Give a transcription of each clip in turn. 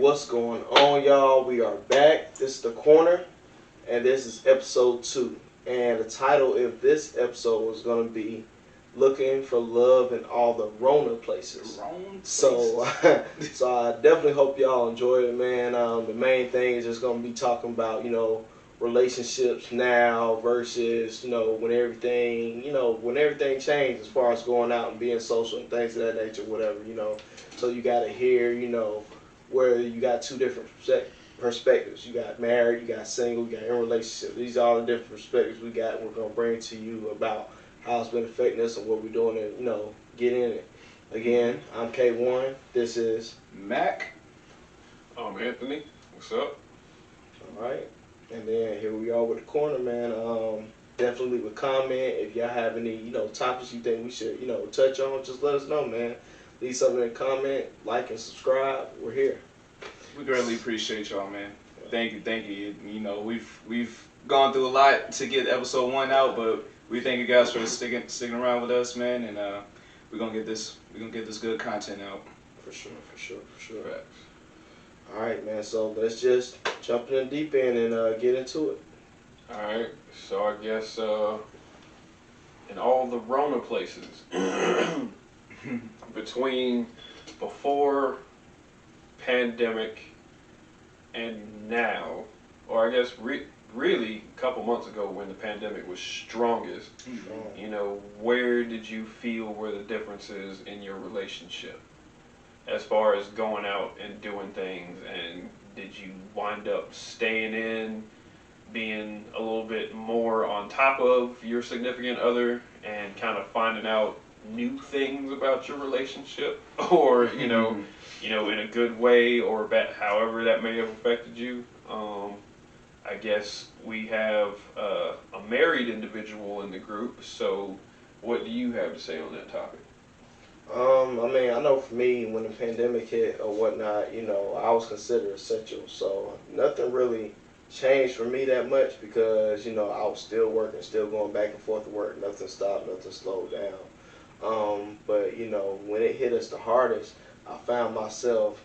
What's going on, y'all? We are back. This is The Corner, and this is episode 2. And the title of this episode is going to be Looking for Love in All the Rona Places. So I definitely hope y'all enjoy it, man. The main thing is just going to be talking about, relationships now versus, when everything changed as far as going out and being social and things of that nature, whatever. So you got to hear, where you got two different perspectives. You got married, you got single, you got in relationship. These are all the different perspectives we got. We're going to bring to you about how it's been affecting us and what we're doing to, get in it. Again, I'm K1. This is Mac. I'm Anthony. What's up? All right. And then here we are with The Corner, man. Definitely leave a comment. If y'all have any, topics you think we should, touch on, just let us know, man. Leave something in the comment, like and subscribe. We're here. We greatly appreciate y'all, man. Thank you. We've gone through a lot to get episode 1 out, but we thank you guys for sticking around with us, man. And we're gonna get this good content out. For sure. Right. All right, man. So let's just jump in the deep end and get into it. All right. So I guess in all the Rona places between before pandemic and now, or I guess really a couple months ago when the pandemic was strongest, where did you feel were the differences in your relationship as far as going out and doing things? And did you wind up staying in, being a little bit more on top of your significant other and kind of finding out new things about your relationship, or in a good way or bad, however that may have affected you? I guess we have a married individual in the group, so what do you have to say on that topic? I know for me, when the pandemic hit or whatnot, I was considered essential, so nothing really changed for me that much because, I was still working, still going back and forth to work. Nothing stopped, nothing slowed down. But, when it hit us the hardest, I found myself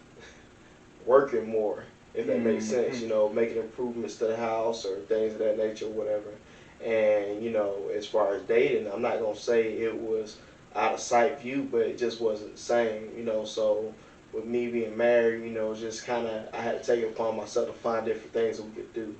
working more, if that makes sense, making improvements to the house or things of that nature, whatever. And, as far as dating, I'm not going to say it was out of sight view, but it just wasn't the same, so with me being married, just kind of, I had to take it upon myself to find different things that we could do.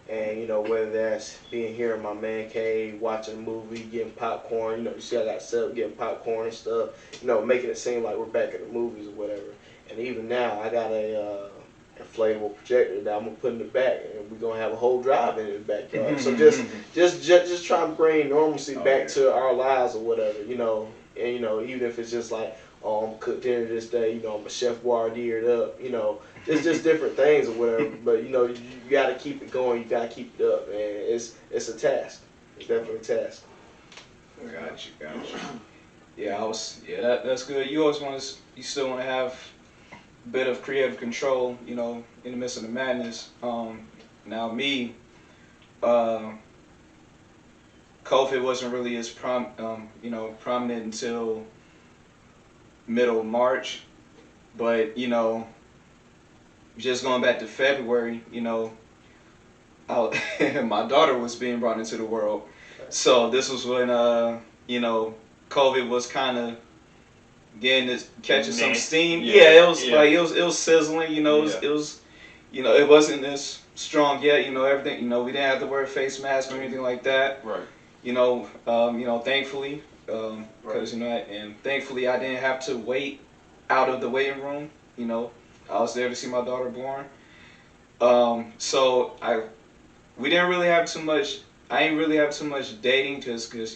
And, whether that's being here in my man cave, watching a movie, getting popcorn, you see I got set up getting popcorn and stuff, making it seem like we're back in the movies or whatever. And even now, I got a inflatable projector that I'm going to put in the back, and we're going to have a whole drive-in in the backyard. So just trying to bring normalcy back to our lives or whatever, and, even if it's just like, oh, I'm going to cook dinner this day, I'm a chef Boyardee up, it's just different things or whatever. But, you got to keep it going, you got to keep it up, and it's a task. It's definitely a task. Got you. That's good. You still want to have a bit of creative control, in the midst of the madness. Now me, COVID wasn't really as prominent until middle of March, but just going back to February, my daughter was being brought into the world, so this was when COVID was kind of catching some steam. It was sizzling. It wasn't as strong yet. Everything. We didn't have to wear a face mask or anything like that. Right. Thankfully, because thankfully I didn't have to wait out of the waiting room. I was there to see my daughter born. So we didn't really have too much. I didn't really have too much dating just a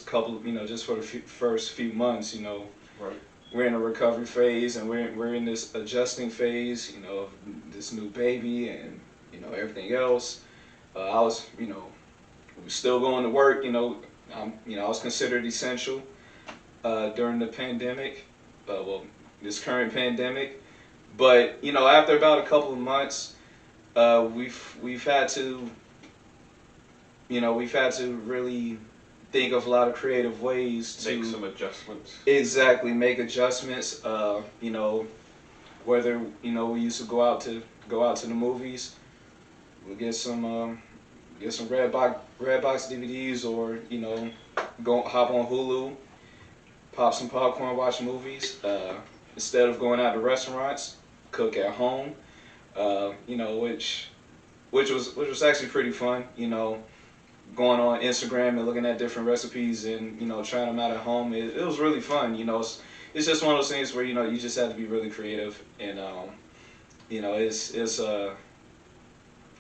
couple, just for the first few months. Right. We're in a recovery phase, and we're in this adjusting phase. This new baby and everything else. I was still going to work. I was considered essential during the pandemic. This current pandemic. But after about a couple of months, we've had to really think of a lot of creative ways to make some adjustments. Exactly, make adjustments. Whether we used to go out to the movies, we get some Redbox DVDs, or go hop on Hulu, pop some popcorn, watch movies. Instead of going out to restaurants, cook at home. Which was actually pretty fun. Going on Instagram and looking at different recipes and trying them out at home. It was really fun. It's just one of those things where you just have to be really creative, and it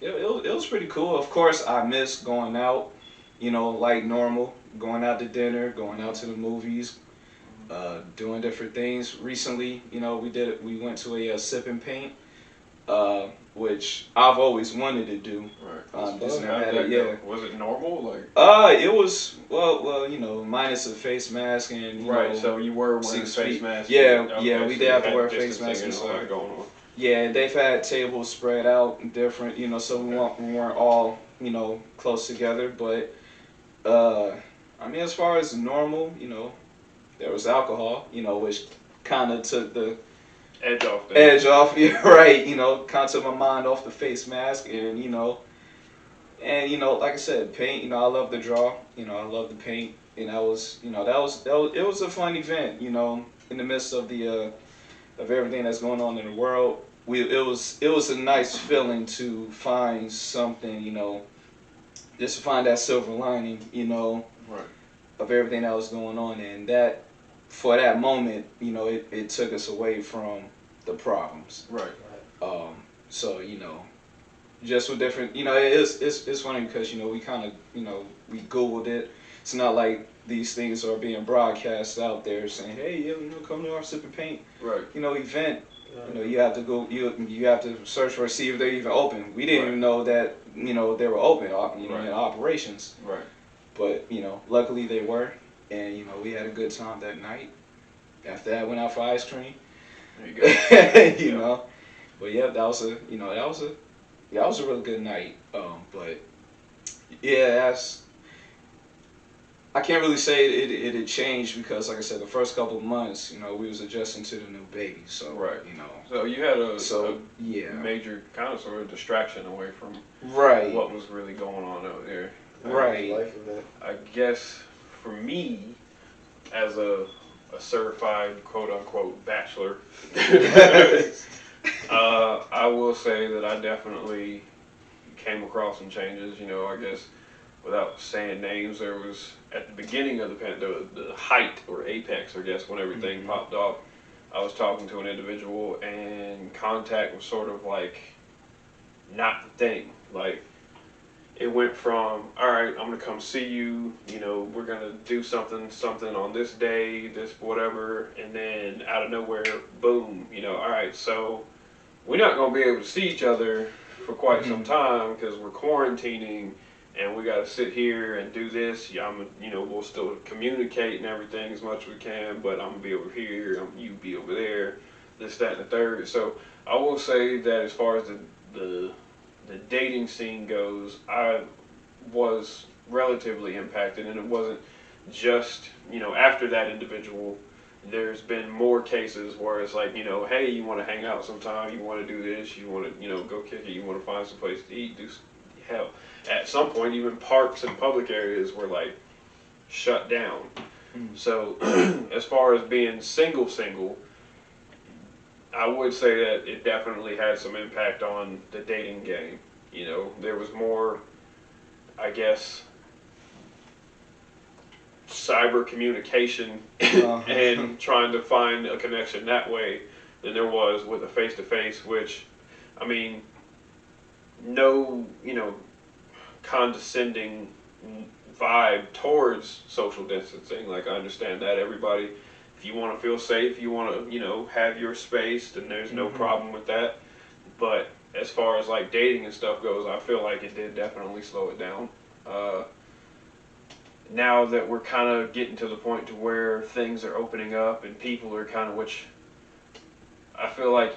was pretty cool. Of course, I miss going out, like normal, going out to dinner, going out to the movies, doing different things. Recently, we went to a sip and paint, which I've always wanted to do. Right. Just never How'd had that it. go? Yeah. Was it normal? It was minus a face mask and Right. So you were wearing a 6 face feet. mask. Yeah, Okay, yeah, we so did you have to had wear a face mask distancing and and all that stuff. going on. Yeah, they've had tables spread out and different, so we weren't all, close together. But, as far as normal, there was alcohol, which kind of took the Edge off. edge off, yeah, right, kind of took my mind off the face mask, and, like I said, paint, I love to draw, I love to paint, and it was a fun event, in the midst of of everything that's going on in the world. It was a nice feeling to find something, just to find that silver lining, Right. of everything that was going on, and that for that moment, it took us away from the problems. Right. So just with different, it's funny because we kind of we Googled it. It's not like these things are being broadcast out there saying, hey, come to our sip and paint, Right. Event. You have to go. You have to search for see if they're even open. We didn't even know that they were open. In operations. Right. But luckily they were, and we had a good time that night. After that, went out for ice cream. There you go. But yeah, that was a really good night. But yeah, I can't really say it had changed because, like I said, the first couple of months, we was adjusting to the new baby. So right. So you had a yeah, major kind of sort of distraction away from what was really going on out there. Right. I guess for me, as a certified quote unquote bachelor, I will say that I definitely came across some changes. I guess without saying names, there was at the beginning of the height or apex, I guess, when everything popped off. I was talking to an individual, and contact was sort of like not the thing. Like, it went from, all right, I'm gonna come see you, we're gonna do something on this day, this whatever, and then out of nowhere, boom, all right, so we're not gonna be able to see each other for quite some time because we're quarantining, and we gotta sit here and do this. We'll still communicate and everything as much as we can, but I'm gonna be over here, you be over there, this, that, and the third. So I will say that as far as the dating scene goes, I was relatively impacted, and it wasn't just, after that individual. There's been more cases where it's like, hey, you want to hang out sometime, you want to do this, you want to, go kick it, you want to find some place to eat, hell. At some point, even parks and public areas were like shut down. So as far as being single, I would say that it definitely had some impact on the dating game. There was more, I guess, cyber communication and trying to find a connection that way than there was with a face-to-face, which, no, condescending vibe towards social distancing. Like, I understand that everybody, if you want to feel safe, you want to, have your space, then there's no problem with that. But as far as like dating and stuff goes, I feel like it did definitely slow it down. Now that we're kind of getting to the point to where things are opening up and people are kind of, which I feel like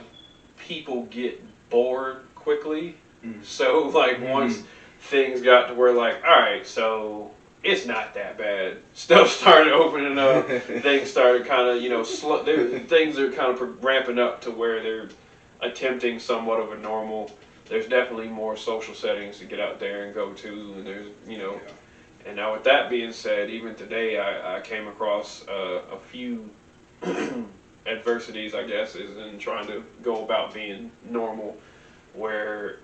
people get bored quickly. So like once things got to where like, all right, so it's not that bad. Stuff started opening up. Things started kind of, things are kind of ramping up to where they're attempting somewhat of a normal. There's definitely more social settings to get out there and go to, and there's, And now with that being said, even today I came across a few adversities, I guess, is in trying to go about being normal, where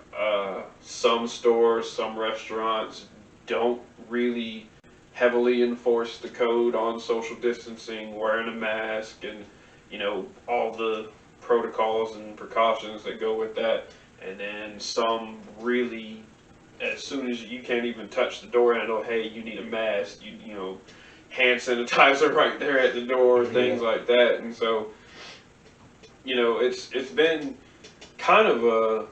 some stores, some restaurants don't really heavily enforce the code on social distancing, wearing a mask, and all the protocols and precautions that go with that. And then some really, as soon as you can't even touch the door handle, hey, you need a mask, hand sanitizer right there at the door, things like that. And so, it's been kind of a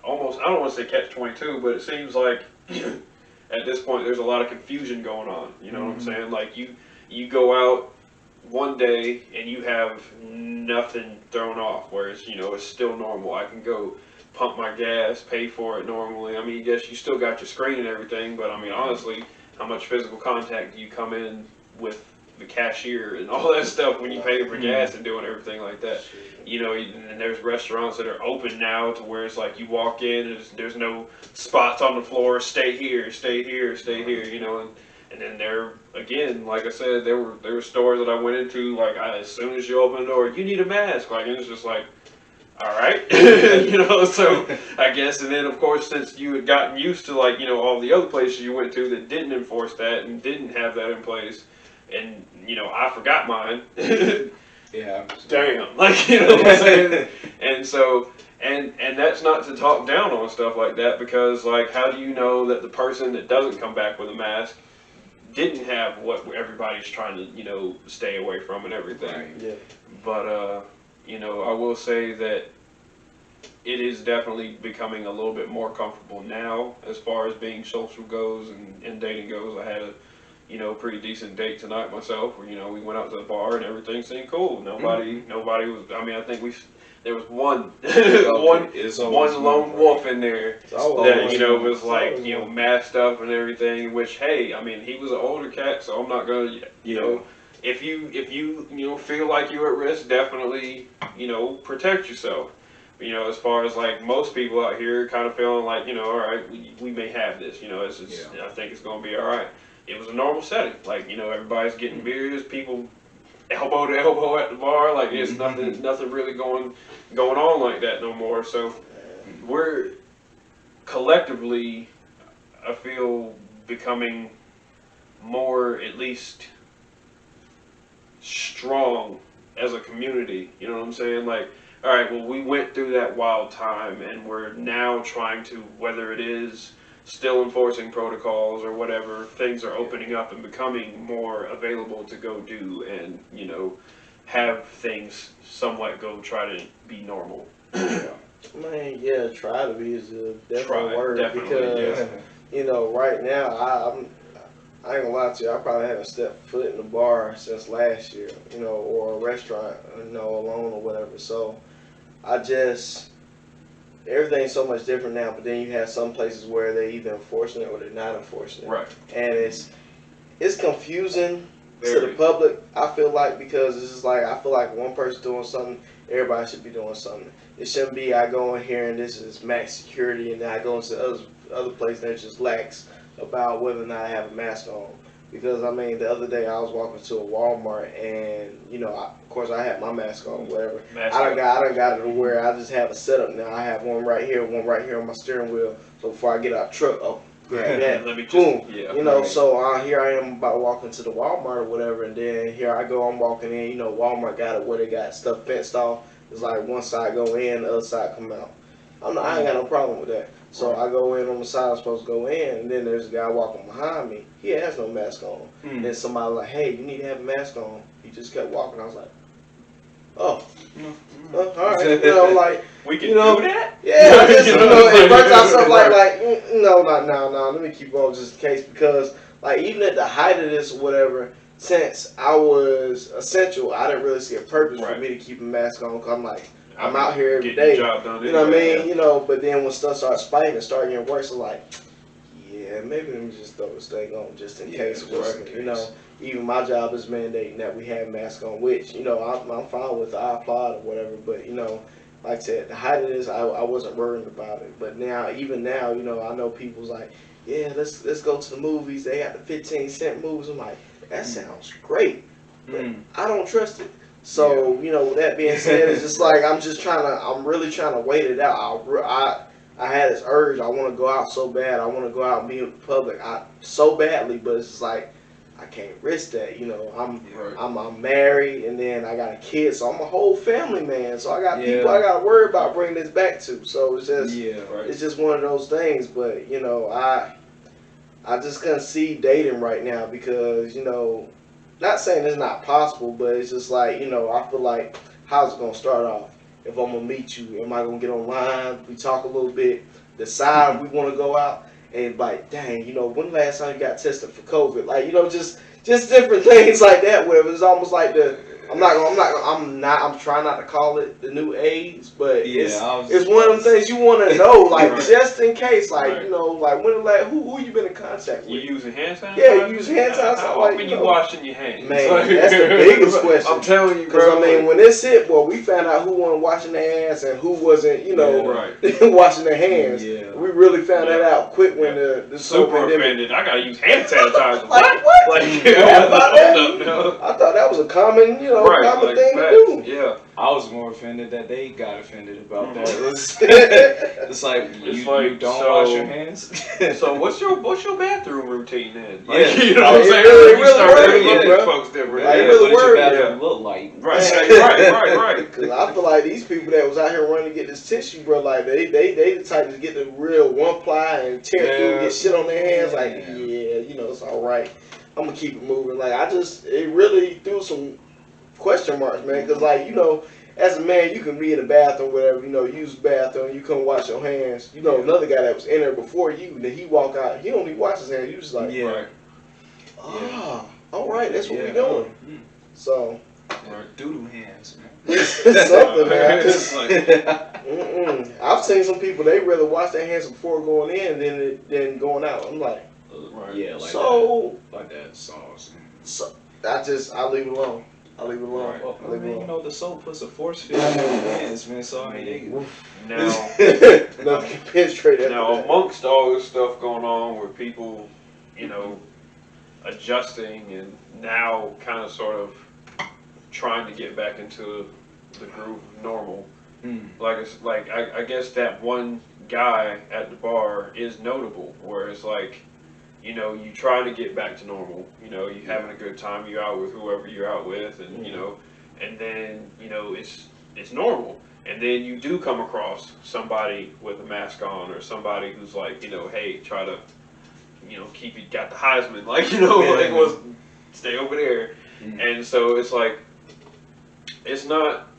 almost, I don't want to say catch-22, but it seems like at this point there's a lot of confusion going on. You know what I'm saying? Like you go out one day and you have nothing thrown off, whereas it's still normal. I can go pump my gas, pay for it normally. I mean, yes, you still got your screen and everything, but I mean, honestly, how much physical contact do you come in with the cashier and all that stuff when you pay for gas and doing everything like that? And there's restaurants that are open now to where it's like you walk in and there's no spots on the floor, stay here, stay here, stay here, and then there, again, like I said, there were stores that I went into, like, as soon as you open the door, you need a mask, like, and it's just like, all right, so I guess, and then of course, since you had gotten used to, like, all the other places you went to that didn't enforce that and didn't have that in place, and I forgot mine. Yeah. Damn, like, what I'm saying? And so, and that's not to talk down on stuff like that, because, like, how do you know that the person that doesn't come back with a mask didn't have what everybody's trying to, stay away from and everything? Right. Yeah. But, I will say that it is definitely becoming a little bit more comfortable now as far as being social goes and dating goes. I had a pretty decent date tonight myself, where we went out to the bar and everything seemed cool. Nobody was. I mean, I think there was one one lone wolf in there that was like masked up and everything. Which, hey, I mean, he was an older cat, so I'm not gonna if you feel like you're at risk, definitely protect yourself. As far as like most people out here kind of feeling like all right, we may have this. I think it's gonna be all right. It was a normal setting. Like, everybody's getting beers, people elbow to elbow at the bar. Like, it's nothing really going on like that no more. So we're collectively, I feel, becoming more, at least, strong as a community. You know what I'm saying? Like, all right, well, we went through that wild time, and we're now trying to, whether it is still enforcing protocols or whatever, things are opening up and becoming more available to go do and, have things somewhat go try to be normal. Man, yeah, try to be is a definite word, because, right now, I ain't gonna lie to you, I probably haven't stepped foot in the bar since last year, or a restaurant, alone or whatever. So everything's so much different now, but then you have some places where they're either enforcing it or they're not enforcing it. Right. And it's confusing Very. to the public, I feel like, because it's just like, I feel like one person doing something, everybody should be doing something. It shouldn't be I go in here and this is max security, and then I go into other places that just lax about whether or not I have a mask on. Because, I mean, the other day I was walking to a Walmart and, of course I had my mask on, whatever. I done got it to where I just have a setup now. I have one right here on my steering wheel. So before I get out the truck, grab that. Let me just, boom. right. So here I am about walking to the Walmart or whatever, and then here I go, I'm walking in. Walmart got it where they got stuff fenced off. It's like one side go in, the other side come out. I ain't got no problem with that. So I go in on the side I'm supposed to go in, and then there's a guy walking behind me. He has no mask on. And then somebody like, hey, you need to have a mask on. He just kept walking. I was like, oh, all right. Like, we can do that? Yeah, I just, it burns out stuff no, let me keep going just in case, because, like, even at the height of this or whatever, since I was essential, I didn't really see a purpose for me to keep a mask on, because I'm like, I'm out here every day. Job done what I mean? But then when stuff started spiking and started getting worse, I'm like, yeah, yeah, maybe let me just throw this thing on just in case. Just in You know, even my job is mandating that we have masks on, which, you know, I'm fine with. I applaud or whatever, but, you know, like I said, the height of this, I wasn't worried about it. But now, even now, you know, I know people's like, yeah, let's go to the movies. They got the 15-cent movies. I'm like, that sounds great, but I don't trust it. So, you know, with that being said, it's just like I'm really trying to wait it out. I had this urge. I want to go out so bad. I want to go out and be with the public. So badly, but it's just like I can't risk that. You know, I'm married, and then I got a kid, so I'm a whole family man. So I got people I got to worry about bringing this back to. So it's just it's just one of those things. But you know, I just couldn't see dating right now because, you know, not saying it's not possible, but it's just like, you know, I feel like, how's it going to start off? If I'm going to meet you, am I going to get online? We talk a little bit, decide we want to go out, and like, dang, you know, when last time you got tested for COVID? Like, you know, just different things like that where it's almost like I'm trying not to call it the new AIDS, but it's one of them things you want to know, like just in case, like you know, like who you been in contact with? You using hand sanitizer? Yeah, you use hand sanitizer. How often you washing your hands? Man, that's the biggest question. I'm telling you, because I mean, when this hit, well, we found out who wasn't washing their hands and who wasn't, you know, washing their hands. Yeah. We really found that out quick when the super offended. I gotta use hand sanitizer. What? Like, I thought that was a common, you know, common thing to do. Yeah. I was more offended that they got offended about that. It's like you don't wash your hands. So what's your bathroom routine then? Like, you know what I'm saying? Folks different. Like, what does your bathroom look like? Right. Because I feel like these people that was out here running to get this tissue, bro, like they the type to get the real one ply and tear through and get shit on their hands. Like, you know, it's all right. I'm gonna keep it moving. Like, it really threw some question marks, man, because like, you know, as a man, you can be in the bathroom, whatever, you know, use the bathroom, you come wash your hands. You know, another guy that was in there before you, then he walk out, he don't even wash his hands. You just like, all right, that's what we doing. So, doodle hands, man. Something, man. I've seen some people, they rather wash their hands before going in than going out. I'm like, like that sauce. So I leave it alone. I leave it alone. Well, I mean, you know, the soap puts a force field in your hands, man. So I mean, now amongst all this stuff going on with people, you know, adjusting and now kind of sort of trying to get back into the groove of normal. Like I guess that one guy at the bar is notable, where it's like, you know, you try to get back to normal. You know, you having a good time. You out with whoever you're out with, and you know, and then you know it's normal. And then you do come across somebody with a mask on, or somebody who's like, you know, hey, try to, you know, keep it. Got the Heisman, like, you know, like was stay over there. And so it's like, it's not,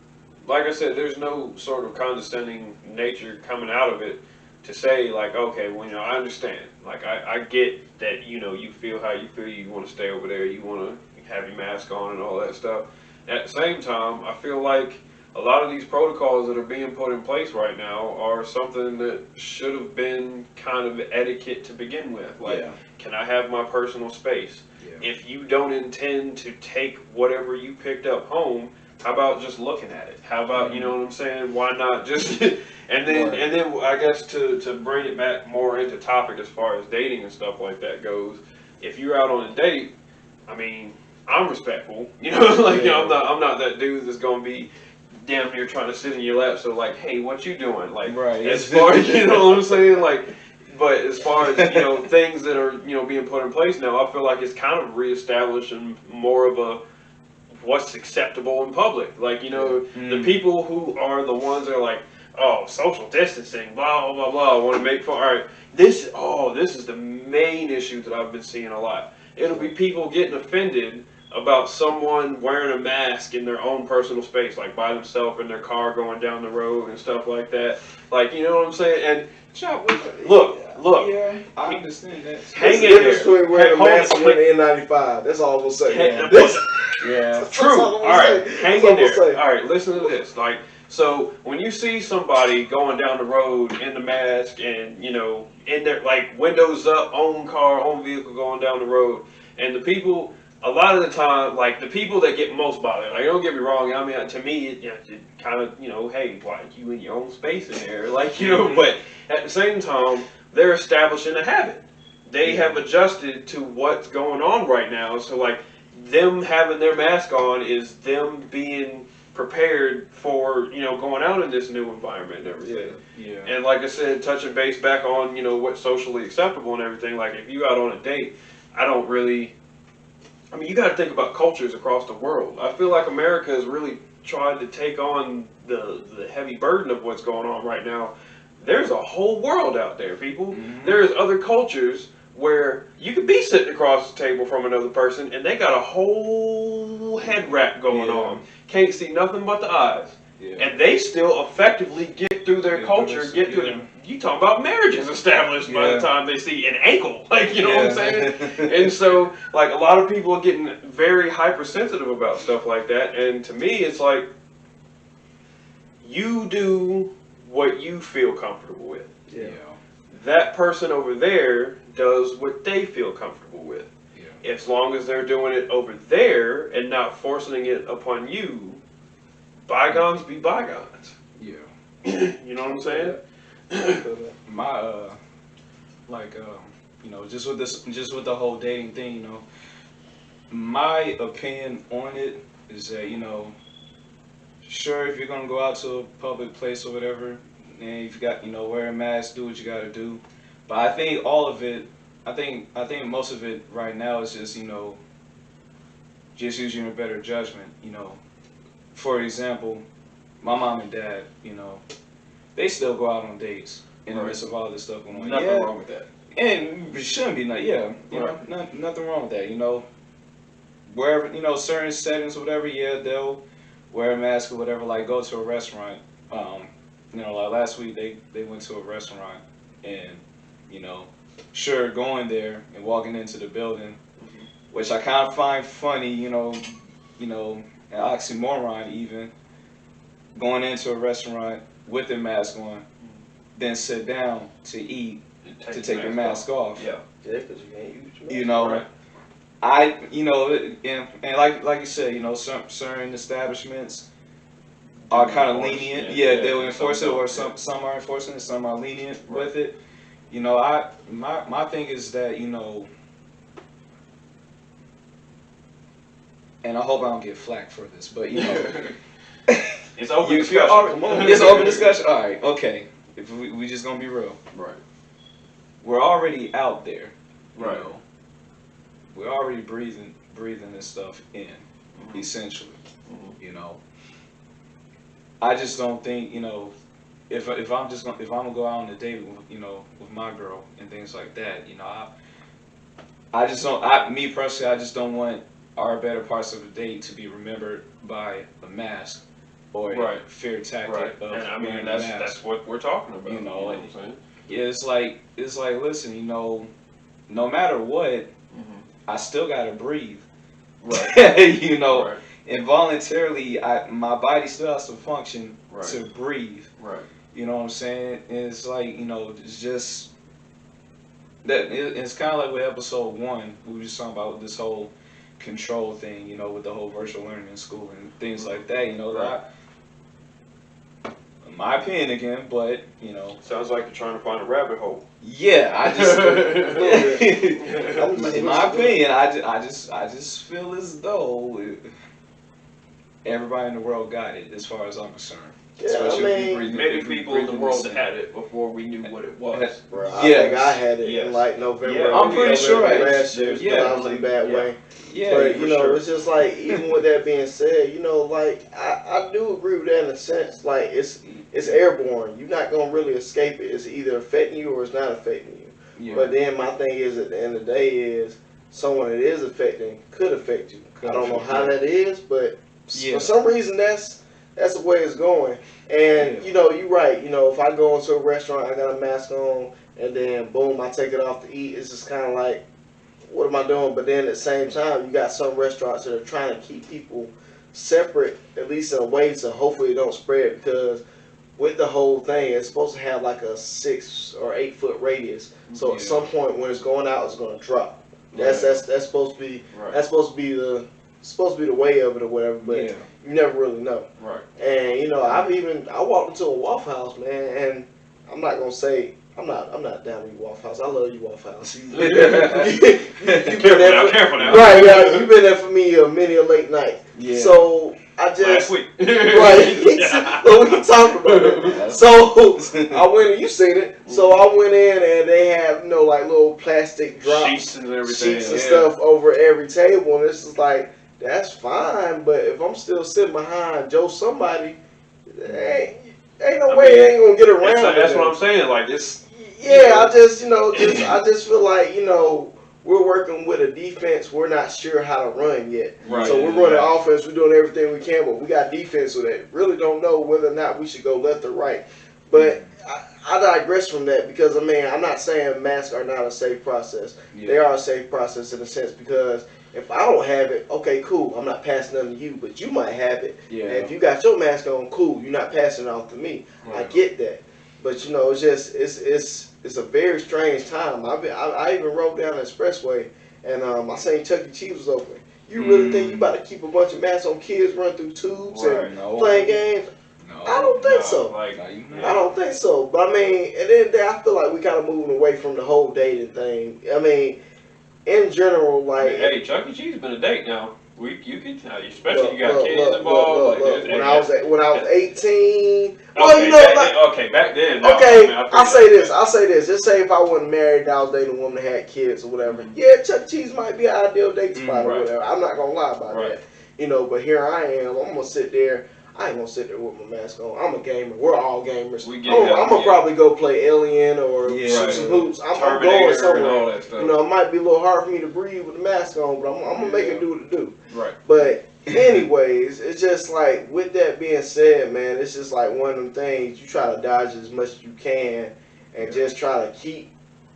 like I said, there's no sort of condescending nature coming out of it to say like, okay, well, you know, I understand. Like, I get that, you know, you feel how you feel, you want to stay over there, you want to have your mask on and all that stuff. At the same time, I feel like a lot of these protocols that are being put in place right now are something that should have been kind of etiquette to begin with. Like, can I have my personal space? If you don't intend to take whatever you picked up home, how about just looking at it? How about, you know what I'm saying? Why not just, and then I guess to bring it back more into topic as far as dating and stuff like that goes, if you're out on a date, I mean, I'm respectful, you know, like, you know, I'm not that dude that's going to be damn near trying to sit in your lap. So like, hey, what you doing? Like, as far as, you know what I'm saying? Like, but as far as, you know, things that are, you know, being put in place now, I feel like it's kind of reestablishing more of a, what's acceptable in public. Like, you know, the people who are the ones that are like, oh, social distancing, blah, blah, blah, want to make fun. All right, this is the main issue that I've been seeing a lot. It'll be people getting offended about someone wearing a mask in their own personal space, like by themselves in their car going down the road and stuff like that. Like, you know what I'm saying? And look. Yeah, I understand that. Hang in there. There's a difference between wearing a mask and wearing an N95. That's all we'll say. True. All right, hang in there. All right, listen to this. Like, So when you see somebody going down the road in the mask and, in their, like, windows up, own car, own vehicle going down the road, and the people, a lot of the time, like, the people that get most bothered, like, don't get me wrong, I mean, to me, it kind of, hey, why you in your own space in there? Like, but at the same time, they're establishing a habit. They have adjusted to what's going on right now. So, like, them having their mask on is them being prepared for, going out in this new environment and everything. Yeah. And like I said, touching base back on, what's socially acceptable and everything, like if you out on a date, you got to think about cultures across the world. I feel like America has really tried to take on the heavy burden of what's going on right now. There's a whole world out there, people. Mm-hmm. There's other cultures where you could be sitting across the table from another person and they got a whole head wrap going on. Can't see nothing but the eyes. Yeah. And they still effectively get through their culture, get through their, you talk about marriages established by the time they see an ankle. Like, you know what I'm saying? And so, like, a lot of people are getting very hypersensitive about stuff like that. And to me, it's like, you do what you feel comfortable with. Yeah. That person over there does what they feel comfortable with. Yeah. As long as they're doing it over there and not forcing it upon you, bygones be bygones. Yeah. You know what I'm saying? My just with the whole dating thing, my opinion on it is that, sure, if you're gonna go out to a public place or whatever, and you've got, wear a mask, do what you gotta do. But I think all of it, I think most of it right now is just, just using your better judgment. For example, my mom and dad, they still go out on dates in the midst of all this stuff going on. Nothing wrong with that. And it shouldn't be, nothing wrong with that. Wherever, certain settings or whatever, they'll wear a mask or whatever, like go to a restaurant. Like last week they went to a restaurant and, sure, going there and walking into the building, which I kind of find funny, an oxymoron even, going into a restaurant with a mask on, then sit down to eat, to take your mask off. Yeah. Yeah, because you can't use your mask. And like you said, some certain establishments are kind of lenient. They'll enforce it, or some are enforcing it, some are lenient with it. My thing is that, and I hope I don't get flack for this, but it's open discussion. It's open discussion. All right, okay. If we just gonna be real, right? We're already out there, right? We're already breathing this stuff in, essentially. I just don't think, if I'm gonna go out on a date with my girl and things like that, I just don't. Me personally, I just don't want our better parts of the date to be remembered by a mask or a fear tactic of and that's what we're talking about. What I'm saying? Yeah, it's like listen, no matter what, I still gotta breathe. Right. Involuntarily, my body still has to function to breathe. Right. You know what I'm saying? And it's like, it's just that it's kind of like with episode 1, we were just talking about this whole control thing, with the whole virtual learning in school and things like that. My opinion again, but sounds like you're trying to find a rabbit hole. Yeah, I just in my opinion, I just feel as though everybody in the world got it, as far as I'm concerned. Yeah, many people in the world had it before we knew what it was. I think I had it in like November. Yeah, I'm pretty sure last year, but I was in a bad way. Yeah, but it's just like, even with that being said, like I do agree with that in a sense. Like it's airborne. You're not gonna really escape it. It's either affecting you or it's not affecting you. Yeah. But then my thing is, at the end of the day, is someone it is affecting could affect you. I don't know how that is, but for some reason that's the way it's going. And you're right. If I go into a restaurant, I got a mask on, and then boom, I take it off to eat. It's just kind of like, what am I doing? But then at the same time, you got some restaurants that are trying to keep people separate, at least in a way, so hopefully it don't spread, because with the whole thing, it's supposed to have like a 6 or 8 foot radius. So at some point when it's going out, it's going to drop. That's supposed to be supposed to be the way of it or whatever. But you never really know. Right. And you know, I walked into a Waffle House, man, and I'm not gonna say. I'm not down to you, Waffle House. I love you, Waffle House. You've been there careful now. Right, yeah. You've been there for me many a late night. Yeah. So I just last week. Right. So we can talk about it. So I went and you seen it. So I went in and they have like little plastic drops, sheets and everything, and stuff over every table, and this is like that's fine. But if I'm still sitting behind Joe somebody, ain't no way they ain't gonna get around. That's what I'm saying. Like it's. Yeah, I just feel like we're working with a defense we're not sure how to run yet. Right. So we're running offense, we're doing everything we can, but we got defense with it. Really don't know whether or not we should go left or right. But I digress from that because I'm not saying masks are not a safe process. Yeah. They are a safe process in a sense because if I don't have it, okay, cool, I'm not passing them to you, but you might have it. Yeah. And if you got your mask on, cool, you're not passing it off to me. Right. I get that. But it's just it's a very strange time. I even rode down the expressway and I seen Chuck E. Cheese was open. You really think you about to keep a bunch of masks on kids run through tubes and playing games? No, I don't think so. I don't think so. But at the end of the day, I feel like we kind of moving away from the whole dating thing. In general, hey, Chuck E. Cheese been a date now. You can tell, especially you got kids involved. When I was 18, back then. I'll say this. Just say if I wasn't married, and I was dating a woman that had kids or whatever. Yeah, Chuck E. Cheese might be an ideal date spot or whatever. I'm not gonna lie about that. But here I am. I'm gonna sit there. I ain't gonna sit there with my mask on. I'm a gamer. We're all gamers. I'm gonna probably go play Alien or shoot some hoops. I'm going somewhere. It might be a little hard for me to breathe with the mask on, but I'm gonna make it do what it do. Right. But anyways, it's just like with that being said, man, it's just like one of them things you try to dodge as much as you can and just try to keep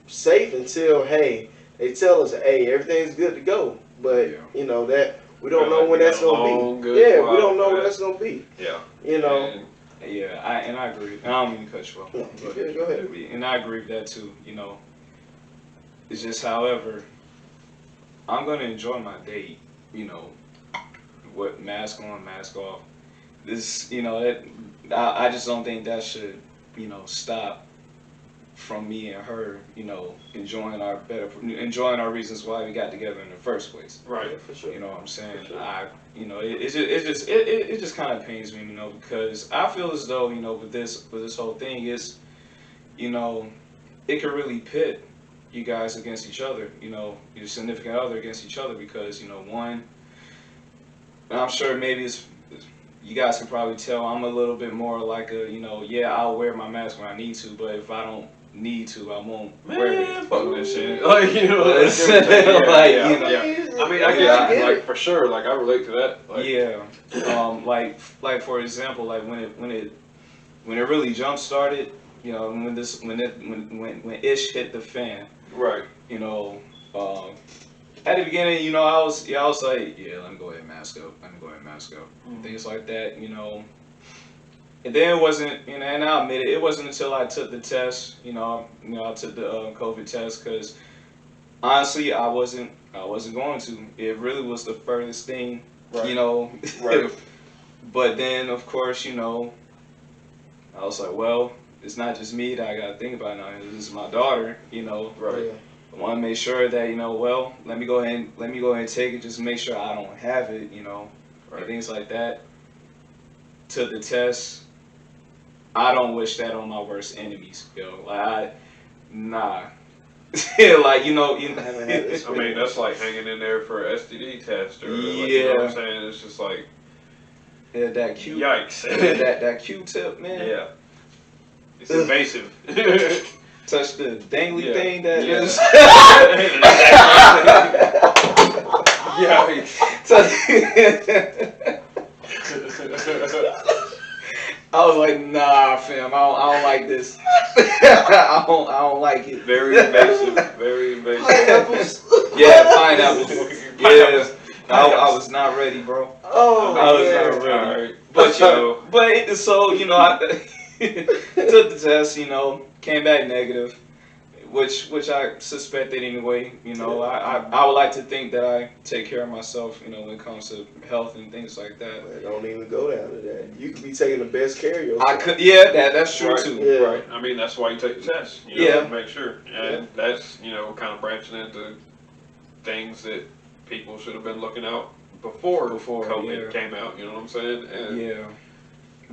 safe until they tell us, hey, everything's good to go. But that. We don't know when that's gonna be. Yeah, we don't know when that's gonna be. Yeah. I agree. I don't mean to cut you off. No, go ahead. And I agree with that too. It's just, however, I'm gonna enjoy my date. What mask on, mask off. This, I just don't think that should, stop from me and her, enjoying our reasons why we got together in the first place. Right. Yeah, for sure. You know what I'm saying? For sure. It just kind of pains me, because I feel as though, with this whole thing is, it could really pit you guys against each other, your significant other against each other, because, one, and I'm sure maybe you guys can probably tell I'm a little bit more like I'll wear my mask when I need to, but if I don't need to, I won't wear it. Fuck that shit. I guess, for sure, I relate to that. Like for example, when it really jump started, when Ish hit the fan, right? At the beginning, I was like, yeah, let me go ahead and mask up. Things like that, And then it wasn't, and I'll admit it, it wasn't until I took the test, I took the COVID test, because honestly, I wasn't going to. It really was the furthest thing, Right. But then, of course, I was like, well, it's not just me that I got to think about now. This is my daughter, Right. Yeah. I want to make sure that, let me go ahead and take it, just make sure I don't have it, and things like that. Took the test. I don't wish that on my worst enemies, nah. That's like hanging in there for an STD test, or you know what I'm saying? It's just like, that Q. Yikes. that Q-tip, man. Yeah. It's invasive. Touch the dangly thing that is. I was like, nah, fam, I don't like this. I don't like it. Very invasive. Very invasive. Pineapples. Yeah, pineapples. Yeah. I was not ready, bro. Oh, I was man. not ready. Alright. But I took the test. Came back negative, which I suspected anyway. I would like to think that I take care of myself. When it comes to health and things like that. Man, don't even go down to that. You could be taking the best care of yourself. I could, yeah, that's true Right. too. Yeah. Right. I mean, that's why you take the test. To make sure. And that's, kind of branching into things that people should have been looking out before COVID came out. You know what I'm saying? And Yeah.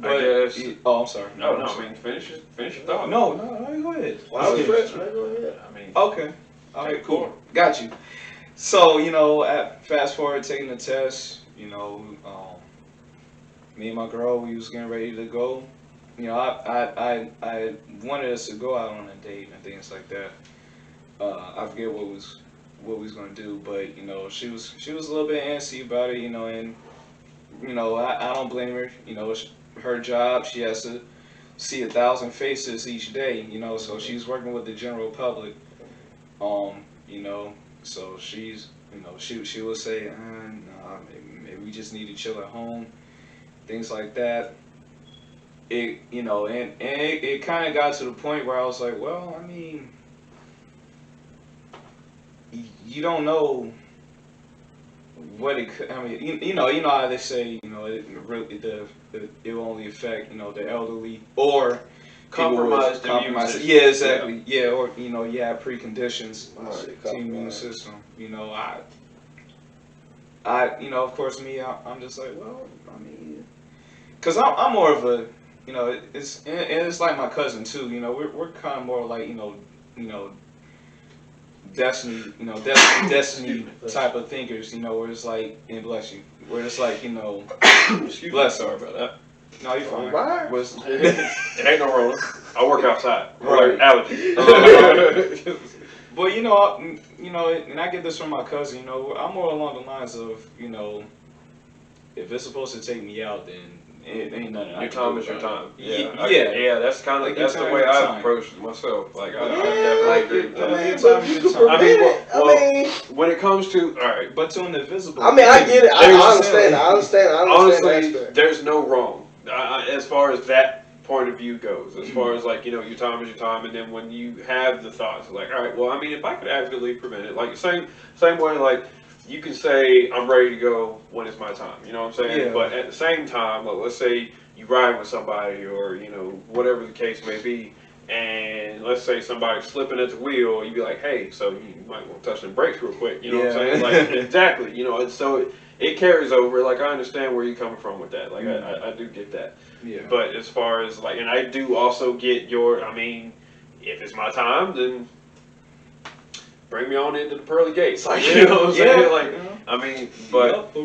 I guess. I'm sorry. No. I mean, finish your thought. No, go ahead. Well, I was fresh, man. Go ahead. I mean. Okay. All right. Cool. Got you. So fast forward taking the test. Me and my girl, we was getting ready to go. I wanted us to go out on a date and things like that. I forget what we was gonna do, but she was a little bit antsy about it, and I don't blame her. It's her job. She has to see 1,000 faces each day, so she's working with the general public. So she's she will say, nah, maybe we just need to chill at home, things like that. And it kind of got to the point where I was like, well, I mean, you don't know what it could. I mean, you know how they say, it will only affect the elderly or Compromised compromised. immune system. Yeah, exactly. Yeah, or you have preconditions to the immune system. I of course me, I'm just like, well, I mean, cause I'm more of a, it's like my cousin too. We're kind of more like destiny, destiny type of thinkers. Where it's like, and bless you, where it's like, bless. Sorry about that. No, you're fine. It ain't no Rona. I work outside. Right. Allergy. But and I get this from my cousin. I'm more along the lines of if it's supposed to take me out, then it ain't nothing. Your time is your time. Yeah. That's kind of Like, that's the your way time is I've time. approached it myself. Like I Yeah, definitely like, agree with I that. mean, but you can prevent it. I mean, when it comes to all right, But to an invisible. I mean, I get it. I understand. honestly, that. there's no wrong as far as that point of view goes. As far as like your time is your time, and then when you have the thoughts like, all right, well, I mean, if I could actively prevent it, like same way, like you can say I'm ready to go when it's my time. You know what I'm saying? Yeah. But at the same time, like, let's say you ride with somebody or whatever the case may be. And let's say somebody's slipping at the wheel, you'd be like, hey, so you might want to touch them brakes real quick. You know what I'm saying? Like, exactly. And so it carries over. Like, I understand where you're coming from with that. Like, I do get that. Yeah. But as far as, like, and I do also get I mean, if it's my time, then bring me on into the pearly gates. Like, you know what I'm saying? Like, I mean, but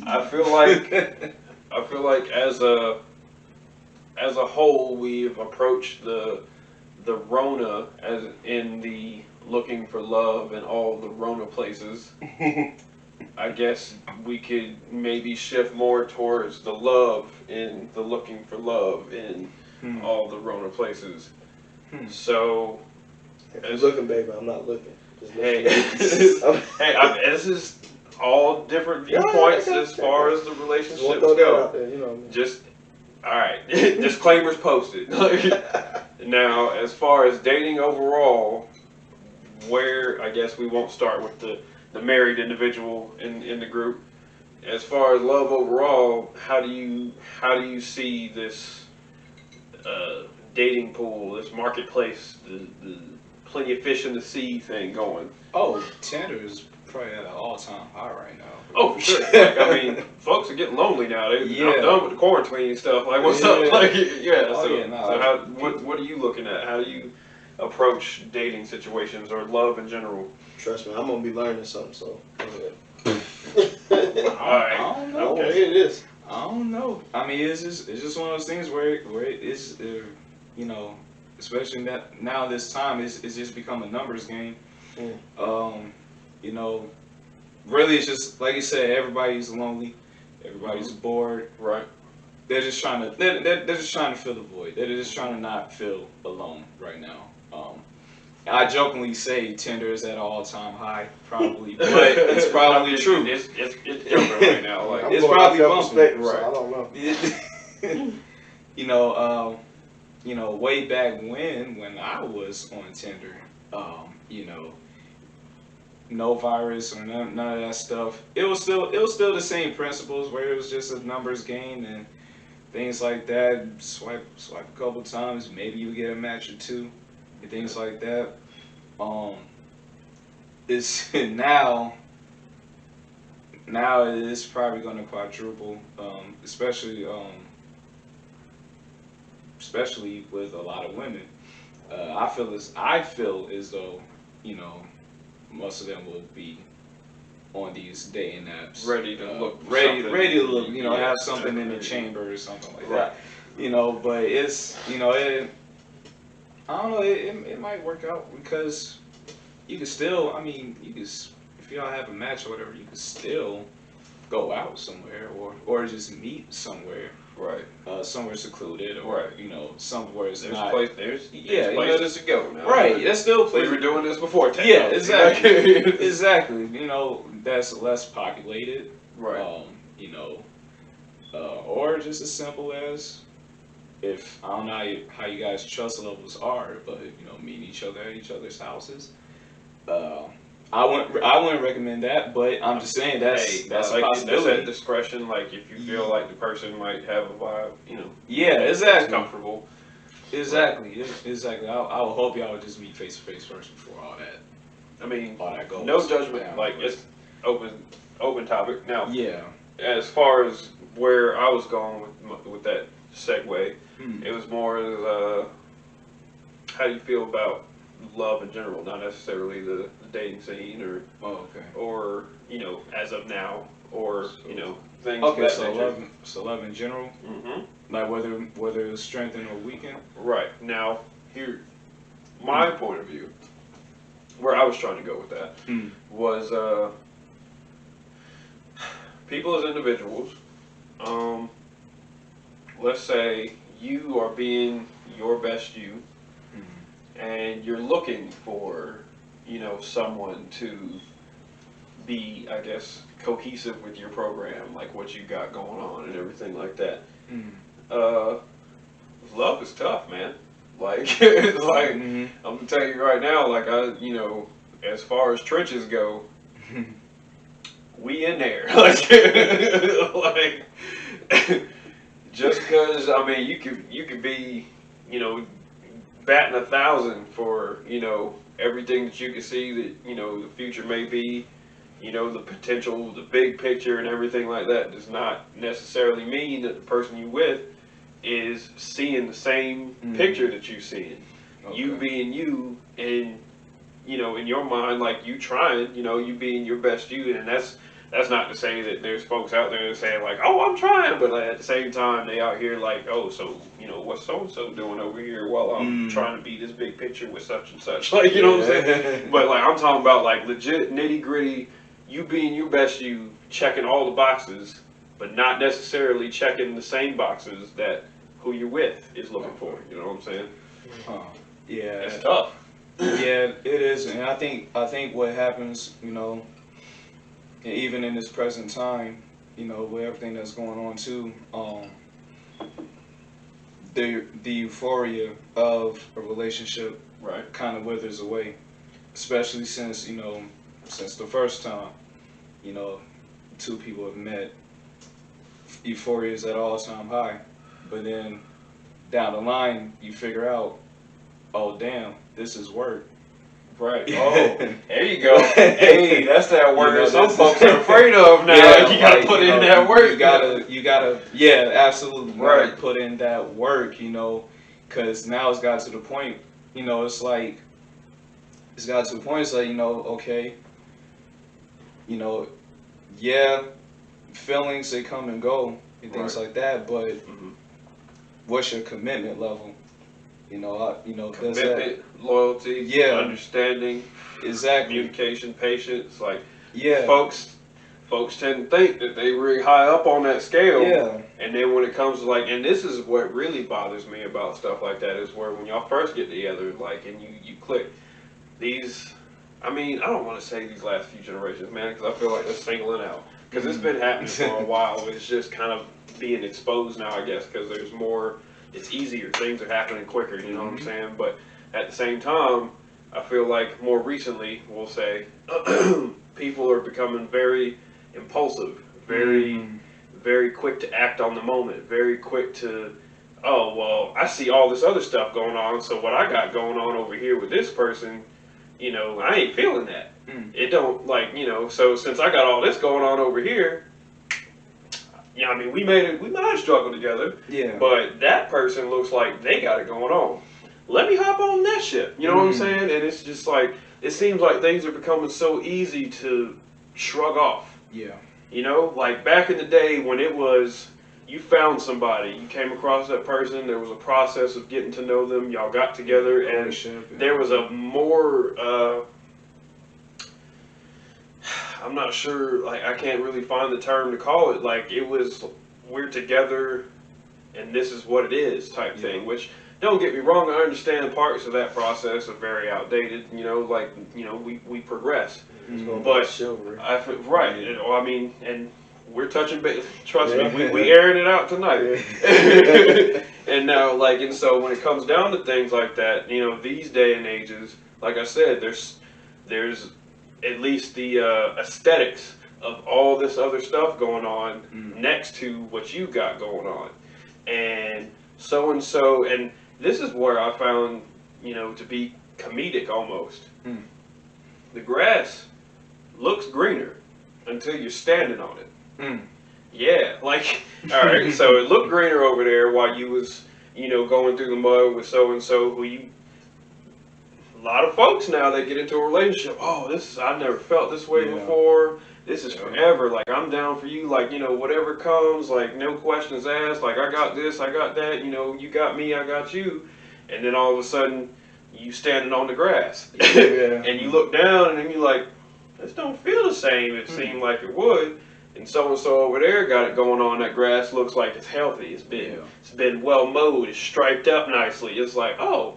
I feel like as a whole, we've approached the Rona as in the looking for love in all the Rona places. I guess we could maybe shift more towards the love in the looking for love in all the Rona places. So, If you're looking, baby, I'm not looking. Just hey, listen. this is all different viewpoints as far as the relationships Throw that go. out there, what I mean? Just all right. Disclaimers posted. Now, as far as dating overall, where I guess we won't start with the married individual in the group. As far as love overall, how do you see this dating pool, this marketplace, the plenty of fish in the sea thing going? Oh, Tinder is probably at an all-time high right now. Oh, for sure. Like, I mean, folks are getting lonely now. I'm done with the quarantine and stuff. Like, what's up? Like, so what are you looking at? How do you approach dating situations or love in general? Trust me, I'm gonna be learning something. So go ahead. Alright. I don't know. Okay. Here it is. I don't know. I mean, it's just one of those things where it is, especially now this time, it's just become a numbers game. Really, it's just like you said, everybody's lonely, everybody's bored. Right. They're just trying to they're just trying to fill the void. They're just trying to not feel alone right now. I jokingly say Tinder is at an all-time high, probably, but it's probably true. It's jumping right now. Like I'm It's going probably off your bumping. perspective, so Right. I don't know. You know, way back when I was on Tinder, you know, no virus or none of that stuff. It was still the same principles where it was just a numbers game and things like that. Swipe a couple times, maybe you get a match or two, and things like that. Um, it's now it is probably going to quadruple, especially with a lot of women. I feel as though, you know, most of them will be on these dating apps, ready to look, for ready to look, something. you know, Yeah, have something in the definitely. chamber or something like Right. that. You know, but it's, you know, I don't know, it might work out because you can still, I mean, if y'all have a match or whatever, you can still go out somewhere or just meet somewhere, Right. somewhere secluded or Right. you know somewhere it's There's not. there's Yeah, you know, places to go now. Right, that's still We places. were doing this before Yeah, technology. exactly. Exactly. You know, that's less populated. Right. You know, or just as simple as if I don't know how you guys trust levels are, but you know, meeting each other at each other's houses. Uh, I wouldn't recommend that, but I'm just saying that's a like, that's possibility. at discretion. Like if you feel like the person might have a vibe, Yeah, that's exactly. comfortable. Exactly. I would hope y'all would just meet face to face first before I mean, all that goes. no judgment. down, Like but- it's open topic. Now, Yeah. as far as where I was going with that segue, Hmm. it was more as how do you feel about love in general, not necessarily the dating scene Oh, okay. or as of now or things Okay, of that so nature. love in general, Hmm. like whether it's strengthened or weakened. Right now, here, my point of view, where I was trying to go with that Hmm. was people as individuals. Um, let's say you are being your best you, and you're looking for, someone to be, I guess, cohesive with your program, like what you got going on and everything like that. Hmm. Uh, love is tough, man. Like, like Hmm. I'm gonna tell you right now, like as far as trenches go, we in there. Like, just because I mean, you could be, batting 1,000 for everything that you can see that the future may be, the potential, the big picture, and everything like that does not necessarily mean that the person you with is seeing the same picture that you seeing. Okay. You being you, and in your mind, like you trying, you being your best you, and that's not to say that there's folks out there that saying like, oh, I'm trying, but like, at the same time, they out here like, oh, so what's so and so doing over here while I'm trying to be this big picture with such and such, like you know what I'm saying? But like I'm talking about like legit nitty gritty, you being your best you, checking all the boxes, but not necessarily checking the same boxes that who you're with is looking for. You know what I'm saying? Yeah. It's tough. Yeah, it is, and I think what happens, you know, and even in this present time, you know, with everything that's going on too, the euphoria of a relationship Right. kind of withers away, especially since since the first time, you know, two people have met, euphoria is at all time high, but then down the line you figure out, oh damn, this is work. Right. Oh, there you go. Hey, that's that word You know, some this folks is- are afraid of now. Yeah, You gotta like, put you in know, that work. You gotta, yeah, absolutely. You gotta Right. put in that work, because now it's got to the point, it's like, okay, yeah, feelings, they come and go and things Right. like that, but Mhm. what's your commitment level? Does that, Commitment, loyalty, Yeah. understanding, exactly, communication, patience. Like yeah, folks tend to think that they really high up on that scale. yeah, And then when it comes to and this is what really bothers me about stuff like that is where when y'all first get together, like, and you click, these, I mean, I don't want to say these last few generations, man, because I feel like they're singling out. Because it's been happening for a while. It's just kind of being exposed now, I guess, because there's more, it's easier. Things are happening quicker, you know what I'm saying? But at the same time, I feel like more recently, we'll say, people are becoming very impulsive, very quick to act on the moment, very quick to, oh, well, I see all this other stuff going on, so what I got going on over here with this person, you know, I ain't feeling that. It don't, like, you know, so since I got all this going on over here, yeah, I mean, we might have struggled together, but that person looks like they got it going on. Let me hop on that shit, you know what I'm saying? And it's just like, it seems like things are becoming so easy to shrug off. Yeah. You know, like back in the day when it was, you found somebody, you came across that person, there was a process of getting to know them, y'all got together, and there was a more, I'm not sure, like, I can't really find the term to call it, like, it was, we're together, and this is what it is type thing, which, don't get me wrong, I understand parts of that process are very outdated, you know, like, you know, we progress. But right, you know, I mean, and we're touching base. Trust me, we airing it out tonight. And now, like, and so when it comes down to things like that, you know, these day and ages, like I said, there's at least the aesthetics of all this other stuff going on next to what you got going on, and so, and this is where I found, you know, to be comedic almost. The grass looks greener until you're standing on it. Yeah, like, all right, so it looked greener over there while you was, you know, going through the mud with so-and-so who you, a lot of folks now, they get into a relationship, oh, I've never felt this way before, this is forever, like, I'm down for you, like, you know, whatever comes, like, no questions asked, like, I got this, I got that, you know, you got me, I got you, and then all of a sudden, you standing on the grass, and you look down, and then you like, this don't feel the same, it seemed like it would, and so over there got it going on, that grass looks like it's healthy, it's been well mowed, it's striped up nicely, it's like, oh,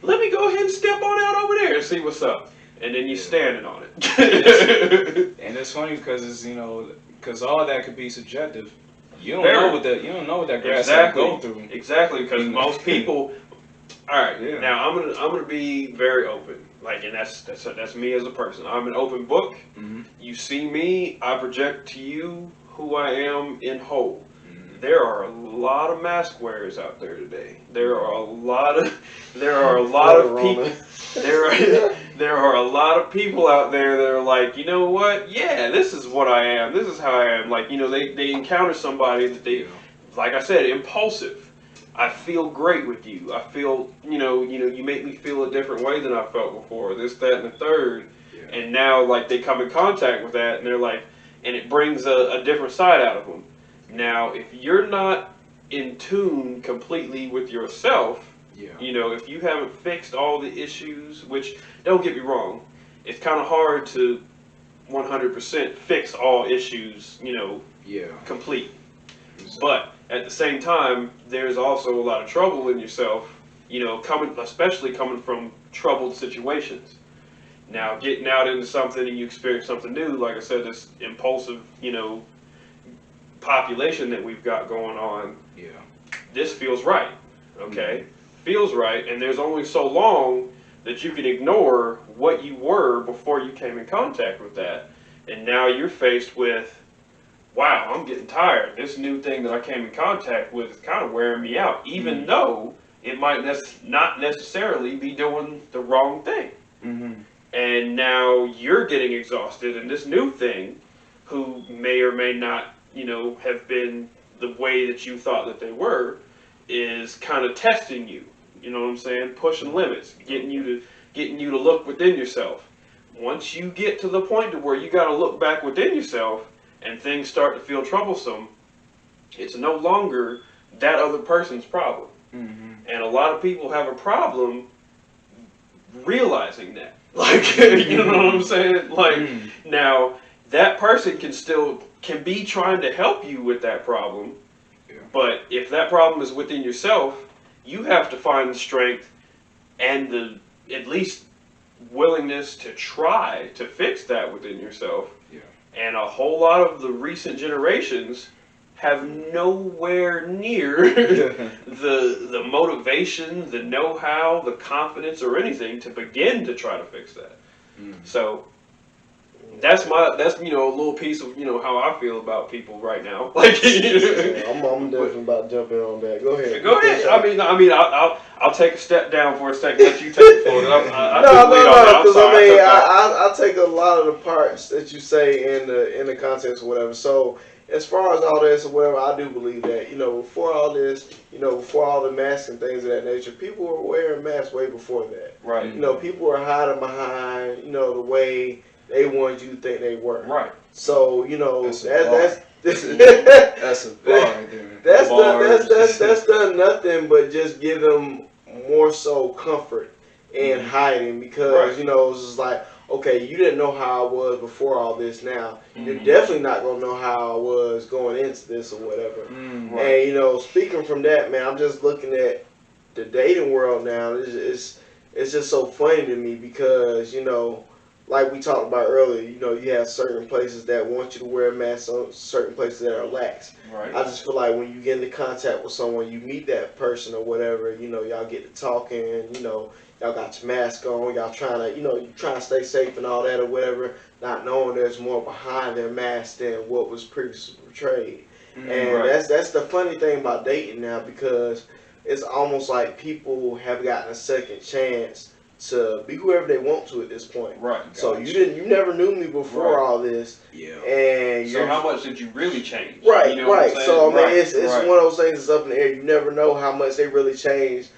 let me go ahead and step on out over there and see what's up. And then you're standing on it. And it's funny because it's, you know, because all that could be subjective. You don't know what that grass has to go through. Exactly, because most people. All right, now I'm gonna be very open. Like, and that's me as a person. I'm an open book. You see me, I project to you who I am in whole. There are a lot of mask wearers out there today. There are a lot of people. There are a lot of people out there that are like, you know what? Yeah, this is what I am. This is how I am. Like, you know, they encounter somebody that they, like I said, impulsive. I feel great with you. I feel, you know, you make me feel a different way than I felt before. This, that, and the third. And now, like, they come in contact with that, and they're like, and it brings a different side out of them. Now, if you're not in tune completely with yourself, you know, if you haven't fixed all the issues, which, don't get me wrong, it's kind of hard to 100% fix all issues, you know, complete. But at the same time, there's also a lot of trouble in yourself, you know, especially coming from troubled situations. Now, getting out into something and you experience something new, like I said, this impulsive, you know, population that we've got going on, this feels right, okay? Feels right, and there's only so long that you can ignore what you were before you came in contact with that. And now you're faced with, wow, I'm getting tired. This new thing that I came in contact with is kind of wearing me out, even though it might not necessarily be doing the wrong thing. And now you're getting exhausted, and this new thing, who may or may not, you know, have been the way that you thought that they were, is kind of testing you. You know what I'm saying? Pushing limits, getting you to look within yourself. Once you get to the point to where you got to look back within yourself, and things start to feel troublesome, it's no longer that other person's problem. And a lot of people have a problem realizing that. Like, you know what I'm saying? Like, now, that person can be trying to help you with that problem, but if that problem is within yourself, you have to find the strength and the at least willingness to try to fix that within yourself. Yeah. And a whole lot of the recent generations have nowhere near the motivation, the know-how, the confidence, or anything to begin to try to fix that. So that's a little piece of how I feel about people right now. Like, yeah, I'm definitely about to jump in on that. Go ahead. Go ahead. I'll take a step down for a second. Let you take it forward. No, because I take a lot of the parts that you say in the context or whatever. So as far as all this or whatever, I do believe that before all this, before all the masks and things of that nature, people were wearing masks way before that. Right. People were hiding behind the way they wanted you to think they were. Right. So that's a bar right there. That's done nothing but just give them more so comfort in hiding, because it's just like, okay, you didn't know how I was before all this. Now you're definitely not gonna know how I was going into this or whatever. Right. And speaking from that, man, I'm just looking at the dating world now. It's just so funny to me because like we talked about earlier, you have certain places that want you to wear a mask, certain places that are lax. Right. I just feel like when you get into contact with someone, you meet that person or whatever, y'all get to talking, y'all got your mask on, y'all trying to, you trying to stay safe and all that or whatever, not knowing there's more behind their mask than what was previously portrayed. And that's the funny thing about dating now, because it's almost like people have gotten a second chance to be whoever they want to at this point. Right. So you never knew me before all this. Yeah. And so how much did you really change? Right, You know what I'm saying? So I mean, it's right. one of those things that's up in the air. You never know how much they really changed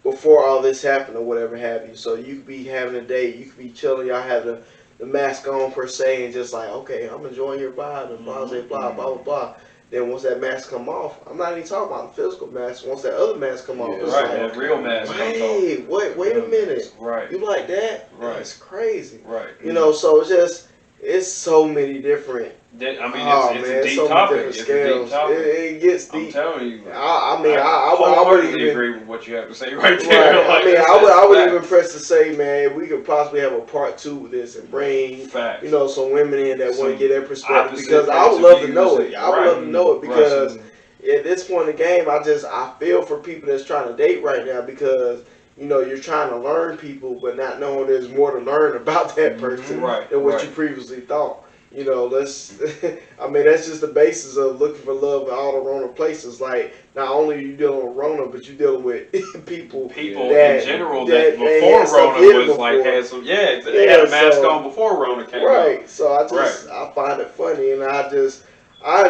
before all this happened or whatever have you. So you could be having a date, you could be chilling, y'all have the mask on per se, and just like, okay, I'm enjoying your vibe and blah blah blah blah blah. Then once that mask come off, I'm not even talking about the physical mask. Once that other mask come off, it's right, like, that real mask comes off. Wait a minute. Right. You like that? Right. That's crazy. Right. So it's so many different. It's a deep topic. It's a deep topic. It gets deep. I'm telling you. I would even agree with what you have to say right there. Right. Like, I would even press to say, man, we could possibly have a part 2 with this and bring facts. Some women in that want to get their perspective, opposite because I would love to know it. I would Right. love to know it because at this point in the game, I feel for people that's trying to date right now, because you're trying to learn people, but not knowing there's more to learn about that person than what you previously thought. That's just the basis of looking for love in all the Rona places. Like, not only are you dealing with Rona, but you're dealing with people in general that before Rona was like had some had a mask on before Rona came out. Right. So I find it funny, and I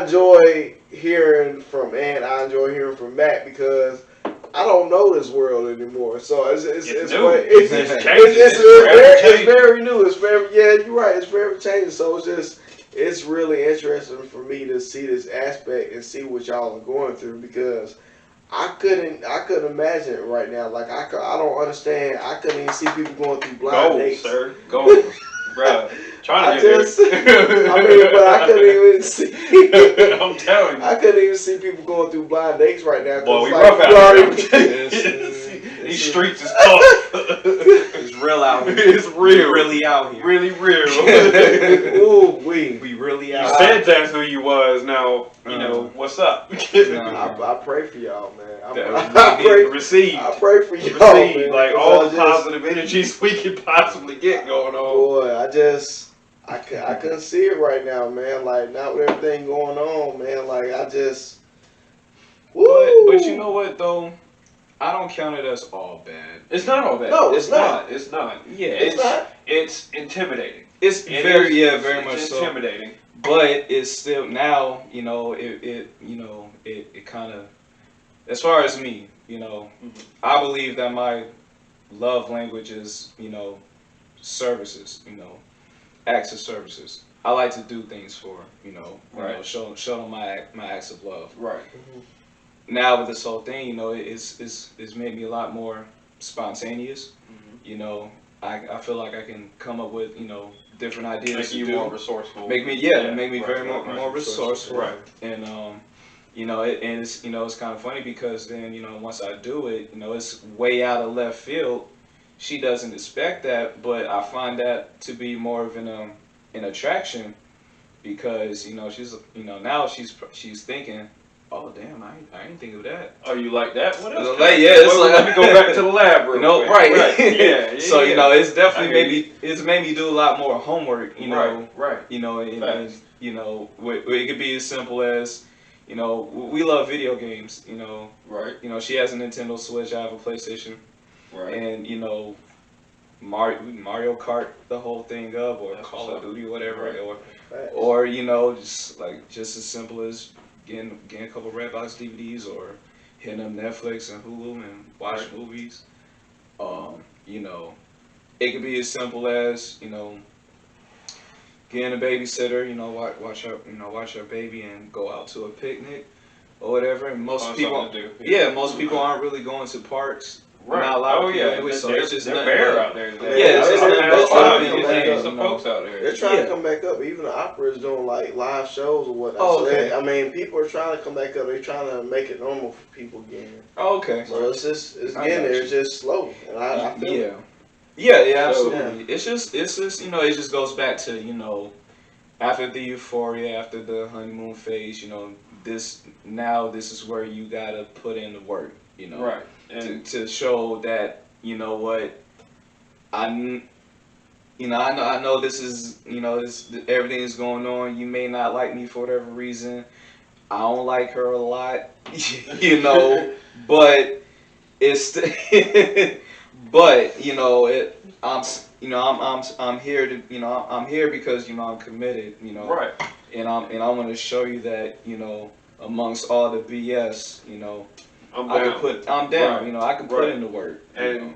enjoy hearing from Ant. I enjoy hearing from Matt, because I don't know this world anymore. So it's new. It's very new. It's very you're right. It's very changing. So it's really interesting for me to see this aspect and see what y'all are going through, because I couldn't imagine it right now. Like I don't understand. I couldn't even see people going through blind dates. Sir. Goals, bro. Trying to get but I couldn't even see. I'm telling you. I couldn't even see people going through blind dates right now. Well, we like, rough out here. These streets is tough. It's real out here. It's real. Really out here. Really real. Ooh, we really you out. said that's who you was. Now you know what's up. I pray for y'all, man. I pray for y'all, man, like all the positive energies we could possibly get going on. Boy, I couldn't see it right now, man. Like, not with everything going on, man. Like, But you know what though? I don't count it as all bad. It's not all bad. No, it's not. It's not. Yeah, it's not. It's intimidating. It's very much so. Intimidating. But it's still now, it kind of, as far as me, I believe that my love language is, services, acts of services. I like to do things for, show them my acts of love. Right. Mm-hmm. Now with this whole thing, it's made me a lot more spontaneous. Mm-hmm. I feel like I can come up with, different ideas. Make you more resourceful. Make me more resourceful. Right. And it's kind of funny because then once I do it, it's way out of left field. she doesn't expect that, but I find that to be more of an attraction because now she's thinking, oh damn, I ain't think of that. Oh, you like that? What else? Like, yeah, it's well, like, let me go back to the lab real quick. Right. Yeah. So it's definitely maybe it's made me do a lot more homework. Right. And it could be as simple as, we love video games. Right. She has a Nintendo Switch. I have a PlayStation. Right. And Mario Kart the whole thing up, or That's Call what's of Duty, whatever, Right. or just as simple as getting a couple Redbox DVDs, or hitting up Netflix and Hulu and watch Right. movies. It could be as simple as getting a babysitter, watch our baby and go out to a picnic or whatever. And most Find people, something to do. yeah, most people aren't really going to parks. Right. Not a lot of people yeah. anyway, so They're- it's just they're nothing bare but- out there. Yeah, it's just they're nothing but trying to video come back games, up. Some folks out there. They're trying Yeah. to come back up. Even the opera is doing like live shows or whatnot. Oh, So okay. people are trying to come back up. They're trying to make it normal for people again. Oh, okay. So it's I getting got there. you. It's just slow, and I feel Yeah. it. Yeah, So, absolutely. It's just it just goes back to after the euphoria, after the honeymoon phase, this is where you gotta put in the work, Right. And to show that what I I know this is this everything is going on. You may not like me for whatever reason. I don't like her a lot, but it's but I'm here to I'm here because I'm committed, right. and I want to show you that amongst all the BS, I'm I down. I'm down, Right. I can put Right. in the work, And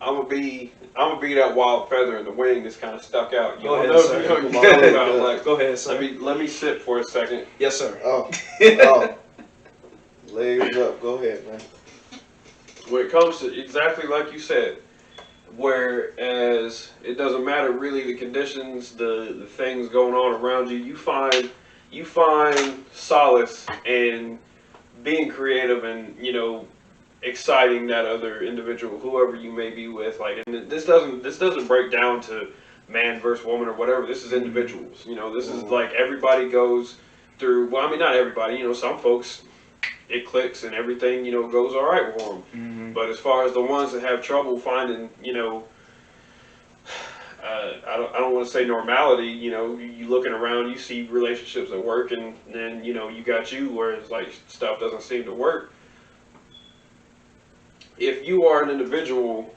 I'm gonna be that wild feather in the wing that's kind of stuck out. Go ahead, know, sir. you know what I'm talking about. Like, Go ahead, sir. let me sit for a second. Yes, sir. Oh, legs up. Go ahead, man. When it comes to exactly like you said, whereas it doesn't matter really the conditions, the things going on around you, you find solace in being creative and exciting that other individual, whoever you may be with. Like, and this doesn't break down to man versus woman or whatever. This is individuals. This is like everybody goes through. Well, I mean, not everybody. Some folks, it clicks and everything goes all right for them. Mm-hmm. But as far as the ones that have trouble finding, I don't want to say normality. You looking around, you see relationships at work, and then you got you where it's like stuff doesn't seem to work. If you are an individual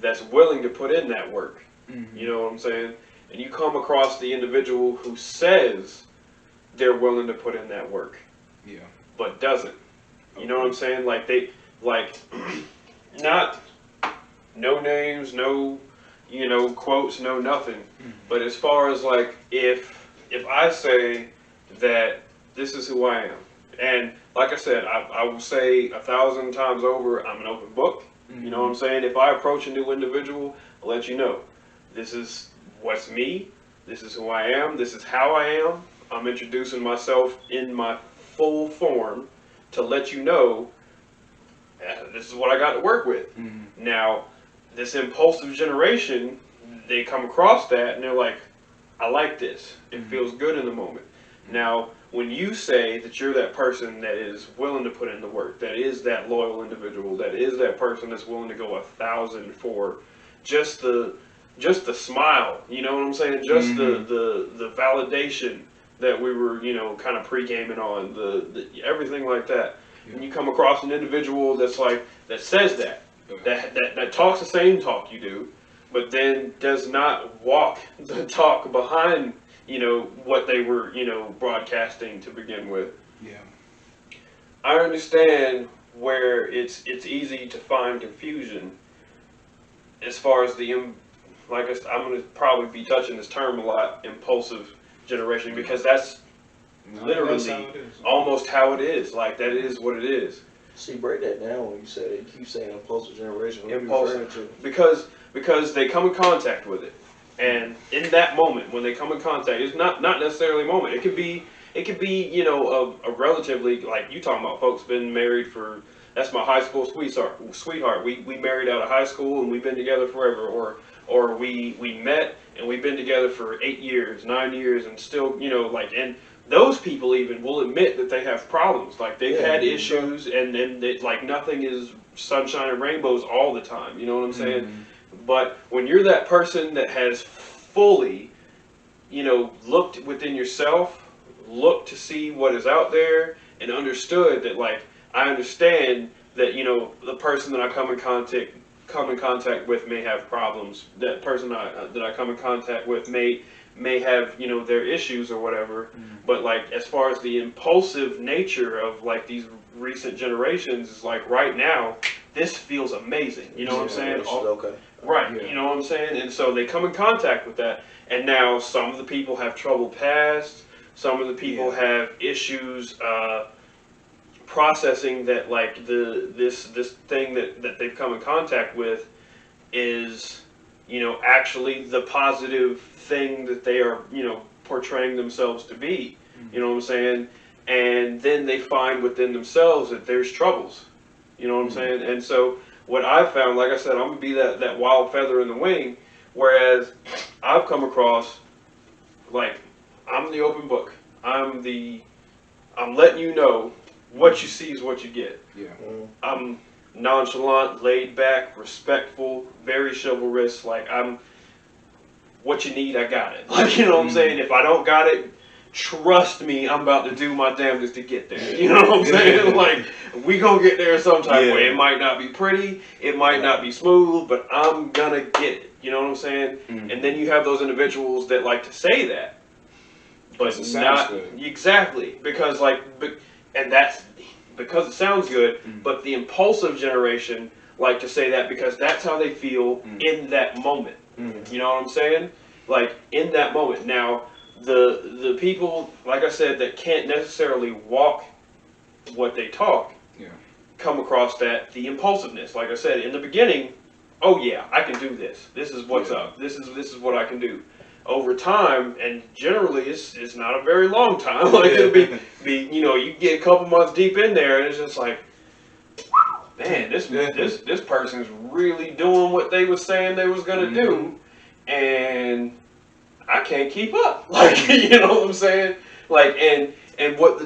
that's willing to put in that work, Mm-hmm. you know what I'm saying, and you come across the individual who says they're willing to put in that work, Yeah. but doesn't. You know what I'm saying? Like not no names, no quotes, no nothing. Mm-hmm. But as far as like if I say that this is who I am, and like I said, I will say 1,000 times over, I'm an open book. Mm-hmm. You know what I'm saying? If I approach a new individual, I'll let you know. This is what's me. This is who I am. This is how I am. I'm introducing myself in my full form to let you know this is what I got to work with. Mm-hmm. Now, this impulsive generation, they come across that and they're like, I like this. It feels good in the moment. Now, when you say that you're that person that is willing to put in the work, that is that loyal individual, that is that person that's willing to go 1,000 for just the smile, you know what I'm saying? Just the validation that we were, kind of pre-gaming on, the everything like that. Yeah. And you come across an individual that's like, that says that talks the same talk you do, but then does not walk the talk behind, what they were, broadcasting to begin with. Yeah. I understand where it's easy to find confusion as far as like I'm going to probably be touching this term a lot, impulsive generation, because that's literally almost how it is. Like, that is what it is. See, break that down when you said it. You keep saying impulsive generation. What are you referring to? Because they come in contact with it, and in that moment when they come in contact, it's not necessarily a moment. It could be a relatively, like you talking about folks been married for that's my high school sweetheart. We married out of high school and we've been together forever. Or we met and we've been together for 8 years, 9 years, and still, like, and those people even will admit that they have problems. Like, they've had issues, and like, nothing is sunshine and rainbows all the time. You know what I'm saying? Mm-hmm. But when you're that person that has fully, looked within yourself, looked to see what is out there, and understood that, like, I understand that, the person that I come in contact with may have problems. That person that I come in contact with may have, their issues or whatever. But, like, as far as the impulsive nature of, like, these recent generations, is like, right now this feels amazing. You know what I'm saying? Okay. Right. Yeah. You know what I'm saying? And so they come in contact with that, and now some of the people have troubled past. Some of the people have issues processing that, like, this thing that they've come in contact with is, actually the positive thing that they are, portraying themselves to be. You know what I'm saying? And then they find within themselves that there's troubles. You know what I'm saying? And so what I've found, like I said, I'm gonna be that wild feather in the wing. Whereas I've come across, like, I'm the open book. I'm letting you know what you see is what you get. Yeah. I'm nonchalant, laid back, respectful, very chivalrous. Like, I'm what you need, I got it. Like, you know what I'm saying? If I don't got it, trust me, I'm about to do my damnedest to get there. You know what I'm saying? Like, we gonna get there some type of way. It might not be pretty, it might not be smooth, but I'm gonna get it. You know what I'm saying? And then you have those individuals that like to say that, but not exactly, because, like, and that's because it sounds good. But the impulsive generation like to say that because that's how they feel in that moment. You know what I'm saying? Like, in that moment. Now, the people, like I said, that can't necessarily walk what they talk, come across the impulsiveness. Like I said in the beginning, oh yeah, I can do this. This is what's up. This is what I can do. Over time, and generally it's not a very long time. Like, it'll be you get a couple months deep in there, and it's just like, man, this person's really doing what they was saying they was gonna do, and I can't keep up. Like, you know what I'm saying? Like, and what the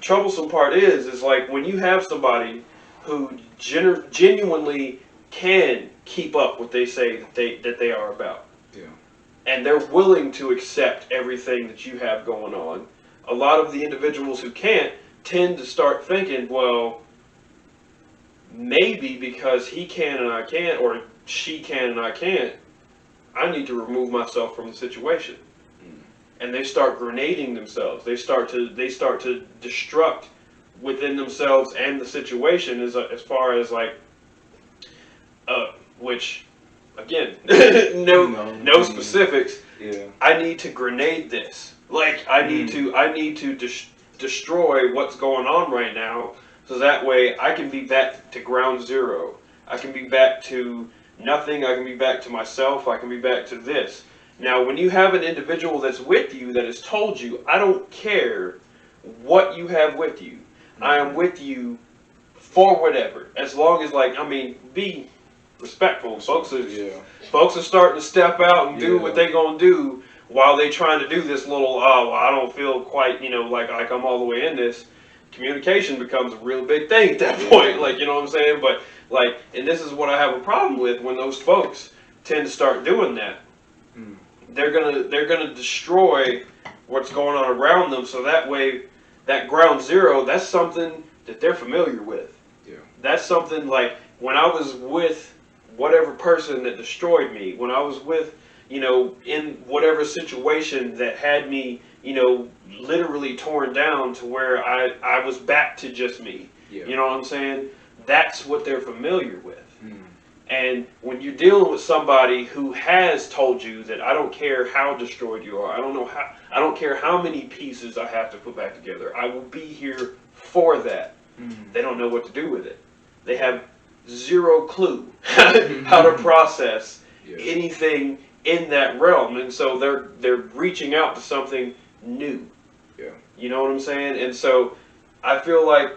troublesome part is like, when you have somebody who genuinely can keep up what they say that they are about. Yeah. And they're willing to accept everything that you have going on. A lot of the individuals who can't tend to start thinking, well, maybe because he can and I can't, or she can and I can't, I need to remove myself from the situation. And they start grenading themselves. They start to destruct within themselves and the situation, as far as, like, which, again, no specifics. Yeah. I need to grenade this. Like, I need to destroy what's going on right now, so that way I can be back to ground zero. I can be back to nothing. I can be back to myself. I can be back to this. Now, when you have an individual that's with you that has told you, I don't care what you have with you. I am with you for whatever. As long as, like, I mean, be respectful. Folks are starting to step out and do what they gonna do while they trying to do this little, well, I don't feel quite, like I'm all the way in this. Communication becomes a real big thing at that point. Like, you know what I'm saying? But, like, and this is what I have a problem with when those folks tend to start doing that. They're gonna destroy what's going on around them, so that way, that ground zero, that's something that they're familiar with. Yeah. That's something, like, when I was with whatever person that destroyed me, when I was with, in whatever situation that had me, literally torn down to where I was back to just me. Yeah. You know what I'm saying? That's what they're familiar with. And when you're dealing with somebody who has told you that I don't care how destroyed you are, I don't care how many pieces I have to put back together, I will be here for that. They don't know what to do with it. They have zero clue how to process anything in that realm, and so they're reaching out to something new. Yeah. You know what I'm saying? And so I feel like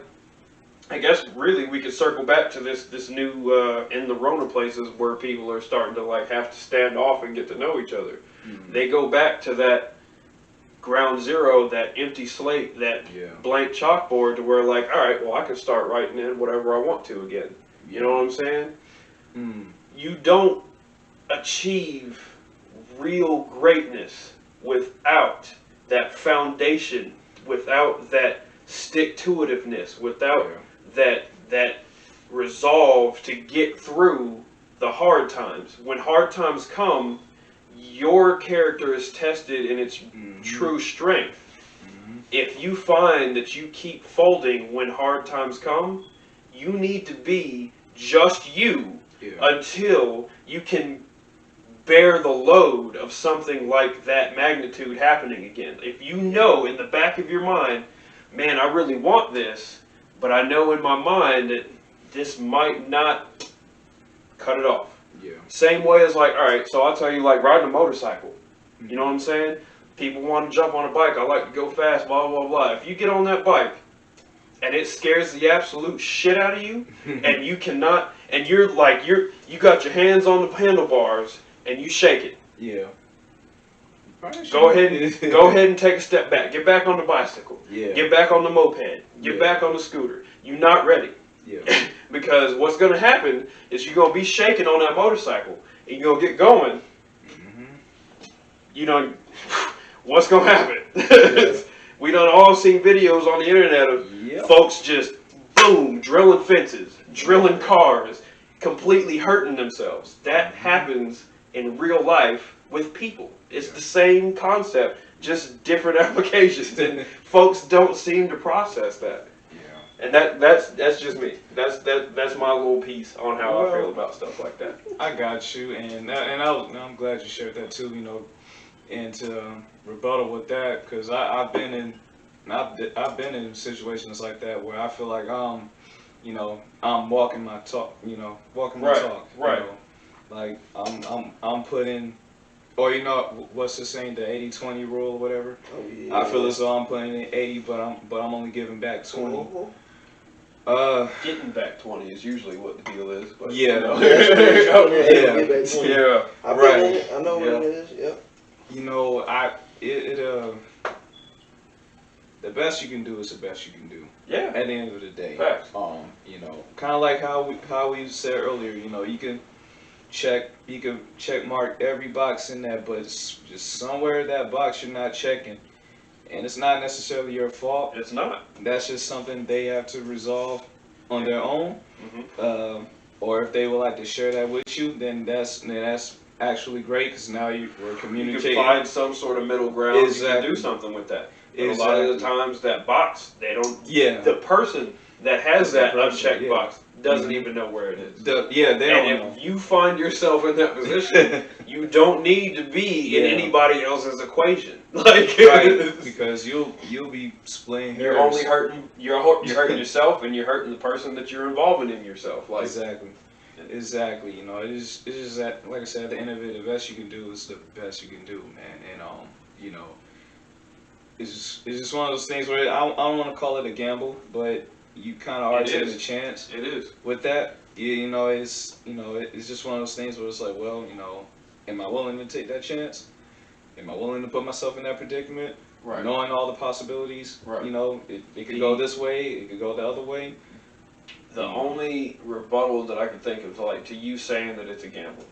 I guess really we could circle back to this new in the Rona places where people are starting to like have to stand off and get to know each other. Mm-hmm. They go back to that ground zero, that empty slate, that blank chalkboard, to where like, all right, well I can start writing in whatever I want to again. You know what I'm saying? Mm. You don't achieve real greatness without that foundation, without that stick-to-itiveness, without that resolve to get through the hard times. When hard times come, your character is tested in its true strength. If you find that you keep folding when hard times come, you need to be just you until you can bear the load of something like that magnitude happening again. If you know in the back of your mind, man, I really want this, but I know in my mind that this might not, cut it off. Yeah. Same way as like, all right, so I'll tell you, like riding a motorcycle. You know what I'm saying? People want to jump on a bike. I like to go fast, blah, blah, blah. If you get on that bike and it scares the absolute shit out of you and you cannot, and you're like, you got your hands on the handlebars and you shake it. Yeah. Go ahead and take a step back. Get back on the bicycle. Yeah. Get back on the moped. Get back on the scooter. You're not ready. Yeah. Because what's going to happen is you're going to be shaking on that motorcycle and you're going to get going. You know, what's going to happen? We done all seen videos on the internet of folks just, boom, drilling fences, drilling cars, completely hurting themselves. That happens in real life with people. It's the same concept, just different applications, and folks don't seem to process that. And that's just me. That's my little piece on how I feel about stuff like that. I got you, and I'm glad you shared that too. You know, and to rebuttal with that, because I've been in situations like that where I feel like you know, I'm walking my talk. You know, walking my talk. Right. You know, like I'm putting. Or you know what's the saying, the 80-20 rule or whatever. Oh, yeah. I feel as though I'm putting in 80, but I'm only giving back 20. Getting back 20 is usually what the deal is. But, yeah. You know. Yeah. I know what it is. Yep. You know, the best you can do is the best you can do. Yeah. At the end of the day. Facts. You know, kind of like how we said earlier. You know, you can check mark every box in that, but it's just somewhere that box you're not checking, and it's not necessarily your fault. It's not. That's just something they have to resolve on their own. Or if they would like to share that with you, then that's actually great, because now we're communicating. You can find some sort of middle ground. Exactly. You can do something with that. But a lot of the times that box, they don't. Yeah. The person that has that unchecked box doesn't even know where it is. They don't know. If you find yourself in that position, you don't need to be in anybody else's equation. Like, right, because you'll be splitting hairs. You're only hurting hurting yourself, and you're hurting the person that you're involving in yourself. Like, exactly. You know, it's just that, like I said, at the end of it, the best you can do is the best you can do, man. And you know, it's just one of those things where I don't want to call it a gamble, but you kind of are taking a chance. It is. With that, you know, it's just one of those things where it's like, well, you know, am I willing to take that chance? Am I willing to put myself in that predicament? Right. Knowing all the possibilities. Right. You know, it could go this way, it could go the other way. The only rebuttal that I can think of, like, to you saying that it's a gamble,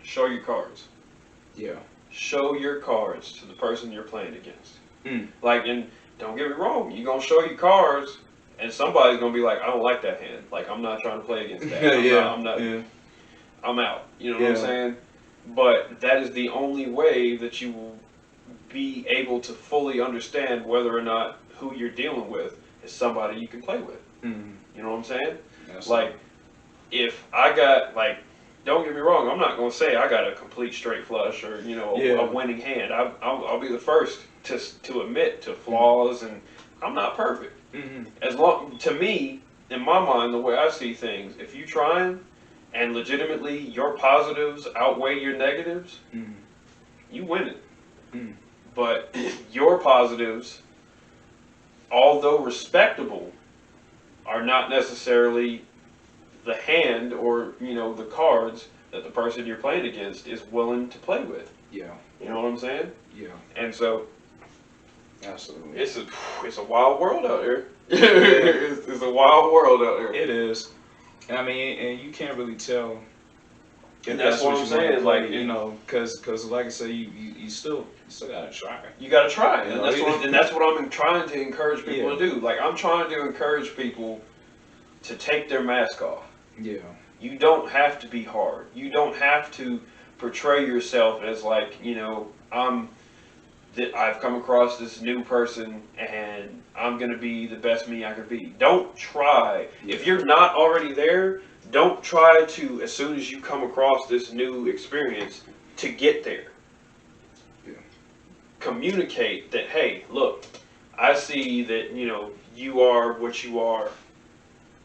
show your cards. Yeah. Show your cards to the person you're playing against. Mm. Like, and don't get me wrong, you're going to show your cards, and somebody's going to be like, I don't like that hand. Like, I'm not trying to play against that. I'm out. You know what I'm saying? But that is the only way that you will be able to fully understand whether or not who you're dealing with is somebody you can play with. You know what I'm saying? Absolutely. Like, if I got, like, don't get me wrong, I'm not going to say I got a complete straight flush or, you know, a winning hand. I'll be the first to admit to flaws, and I'm not perfect. As long, to me, in my mind, the way I see things, if you trying and legitimately your positives outweigh your negatives, you win it. But your positives, although respectable, are not necessarily the hand or the cards that the person you're playing against is willing to play with. Yeah. You know what I'm saying? Yeah. And so Absolutely. it's a wild world out there. It's a wild world out there. It is. And I mean, and you can't really tell. And that's what I'm saying. Like, because like I said, you still gotta try. You gotta try, You and know, that's what I'm trying to encourage people Yeah. to do. Like, I'm trying to encourage people to take their mask off. Yeah. You don't have to be hard. You don't have to portray yourself as like, I've come across this new person and I'm gonna be the best me I could be. Don't try. Yeah. If you're not already there, don't try to, as soon as you come across this new experience, to get there. Yeah. Communicate that, hey, look, I see that, you are what you are.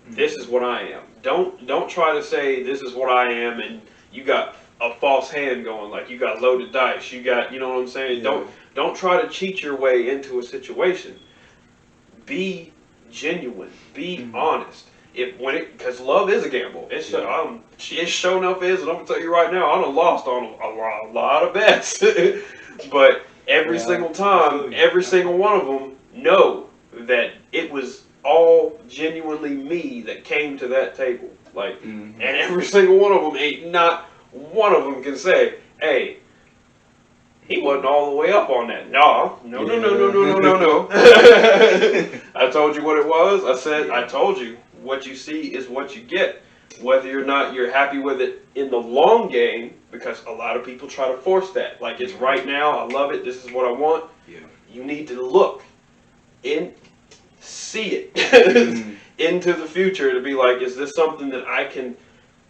This is what I am. Don't try to say this is what I am and you got a false hand going, like you got loaded dice. You got, you know what I'm saying? Yeah. Don't try to cheat your way into a situation. Be genuine. Be honest. Because love is a gamble. It sure enough is, and I'm gonna tell you right now, I done lost on a lot of bets. But every single time, every single one of them know that it was all genuinely me that came to that table. Like, and every single one of them ain't not one of them can say, hey, he wasn't all the way up on that. No. I told you what it was. I said, I told you, what you see is what you get. Whether or not you're happy with it in the long game, because a lot of people try to force that. Like, it's right now, I love it, this is what I want. Yeah. You need to look see it into the future to be like, is this something that I can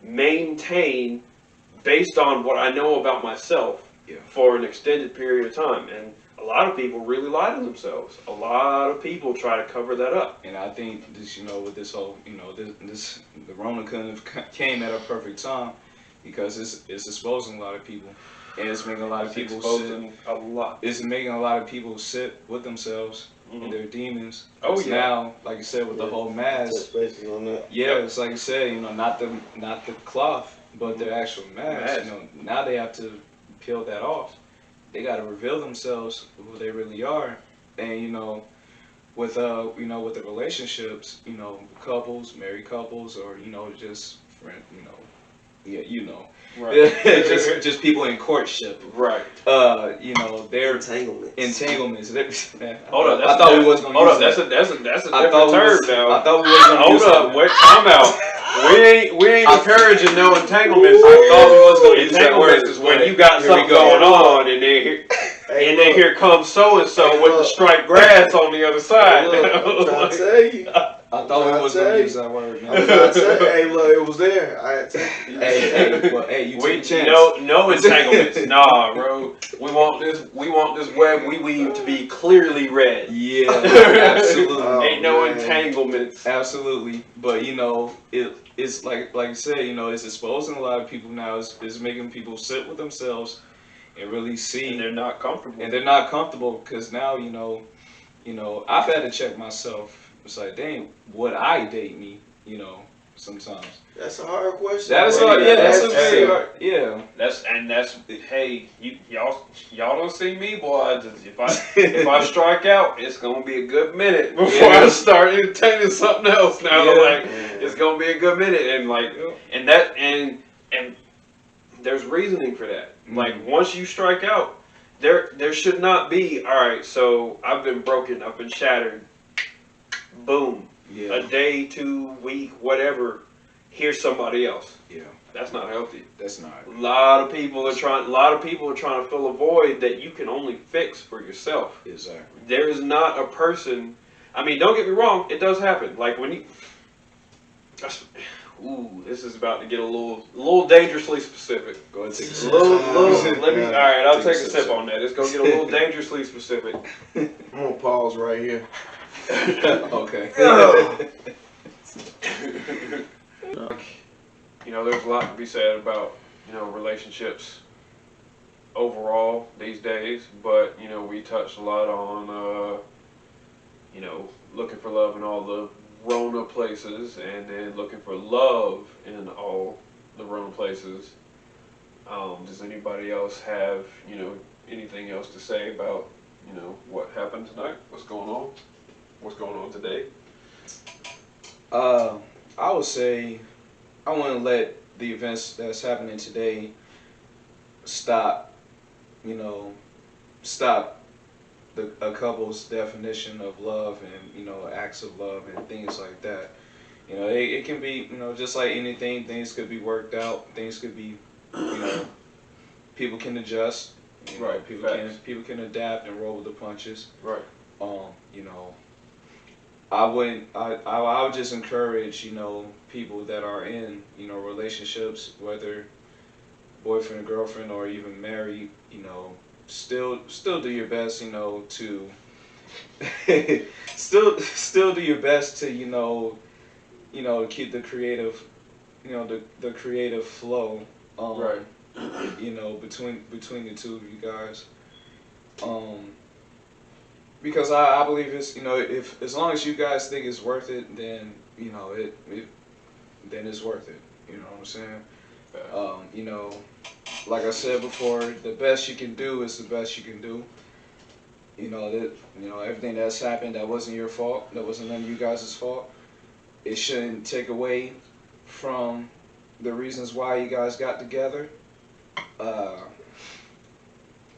maintain based on what I know about myself for an extended period of time? And a lot of people really lie to themselves. A lot of people try to cover that up. And I think this, with this whole, the Rona couldn't have came at a perfect time because it's exposing a lot of people, and it's making a lot of people It's making a lot of people sit with themselves and their demons. Now, like you said, with the whole mask. It's like you said, not the cloth, but the actual mask. Now they have to peel that off. They got to reveal themselves, who they really are, and with with the relationships, couples, married couples, or just friend, Right. just people in courtship, right? Their entanglements. Hold up, I thought we was gonna use that. That's a different term now. I thought we was gonna use that. Hold up, wait, time out. We ain't encouraging no entanglements. I thought we was gonna use that word when you got something going on, and then here comes so and so with the striped grass on the other side. I'm trying to tell you. I thought we was gonna use that word. I'm trying to tell you. Hey, look, it was there. I had to. Hey, you take a chance. No entanglements. Nah, bro. We want this web we weave to be clearly red. Yeah, absolutely. Ain't no entanglements. Absolutely, but it's like you said, it's exposing a lot of people now. It's making people sit with themselves and really see. And they're not comfortable. And they're not comfortable because now I've had to check myself. It's like, dang, would I date me? Sometimes. That's a hard question. That's hard. Yeah, that's a very hard. Yeah. That's hey, y'all don't see me, boy. If I strike out, it's gonna be a good minute before I start entertaining something else. Now, it's gonna be a good minute, and and there's reasoning for that. Like, once you strike out, there should not be. All right, so I've been broken, I've been shattered. Boom. Yeah. A day, 2 week, whatever. Here's somebody else. Yeah. That's not healthy. That's not. A lot of people are trying to fill a void that you can only fix for yourself. Exactly. There is not a person. I mean, don't get me wrong. It does happen. Like when you. Ooh, this is about to get a little dangerously specific. Go ahead, take a sip. All right, I'll take a sip on that. It's gonna get a little dangerously specific. I'm gonna pause right here. Okay. There's a lot to be said about, relationships overall these days, but, we touched a lot on, looking for love and all the Rona places, and then looking for love in all the Rona places. Does anybody else have, anything else to say about, what happened tonight? What's going on? What's going on today? Uh, I would say I want to let the events that's happening today stop. You know, stop a couple's definition of love and acts of love and things like that. It can be just like anything. Things could be worked out. Things could be people can adjust. Right. People can adapt and roll with the punches. Right. You know, I wouldn't. I would just encourage people that are in relationships, whether boyfriend or girlfriend or even married. Still do your best. To still do your best to keep the creative the creative flow. Right. Between the two of you guys. Because I believe it's if as long as you guys think it's worth it, then then it's worth it. You know what I'm saying? Like I said before, the best you can do is the best you can do. Everything that's happened that wasn't your fault, that wasn't none of you guys' fault. It shouldn't take away from the reasons why you guys got together.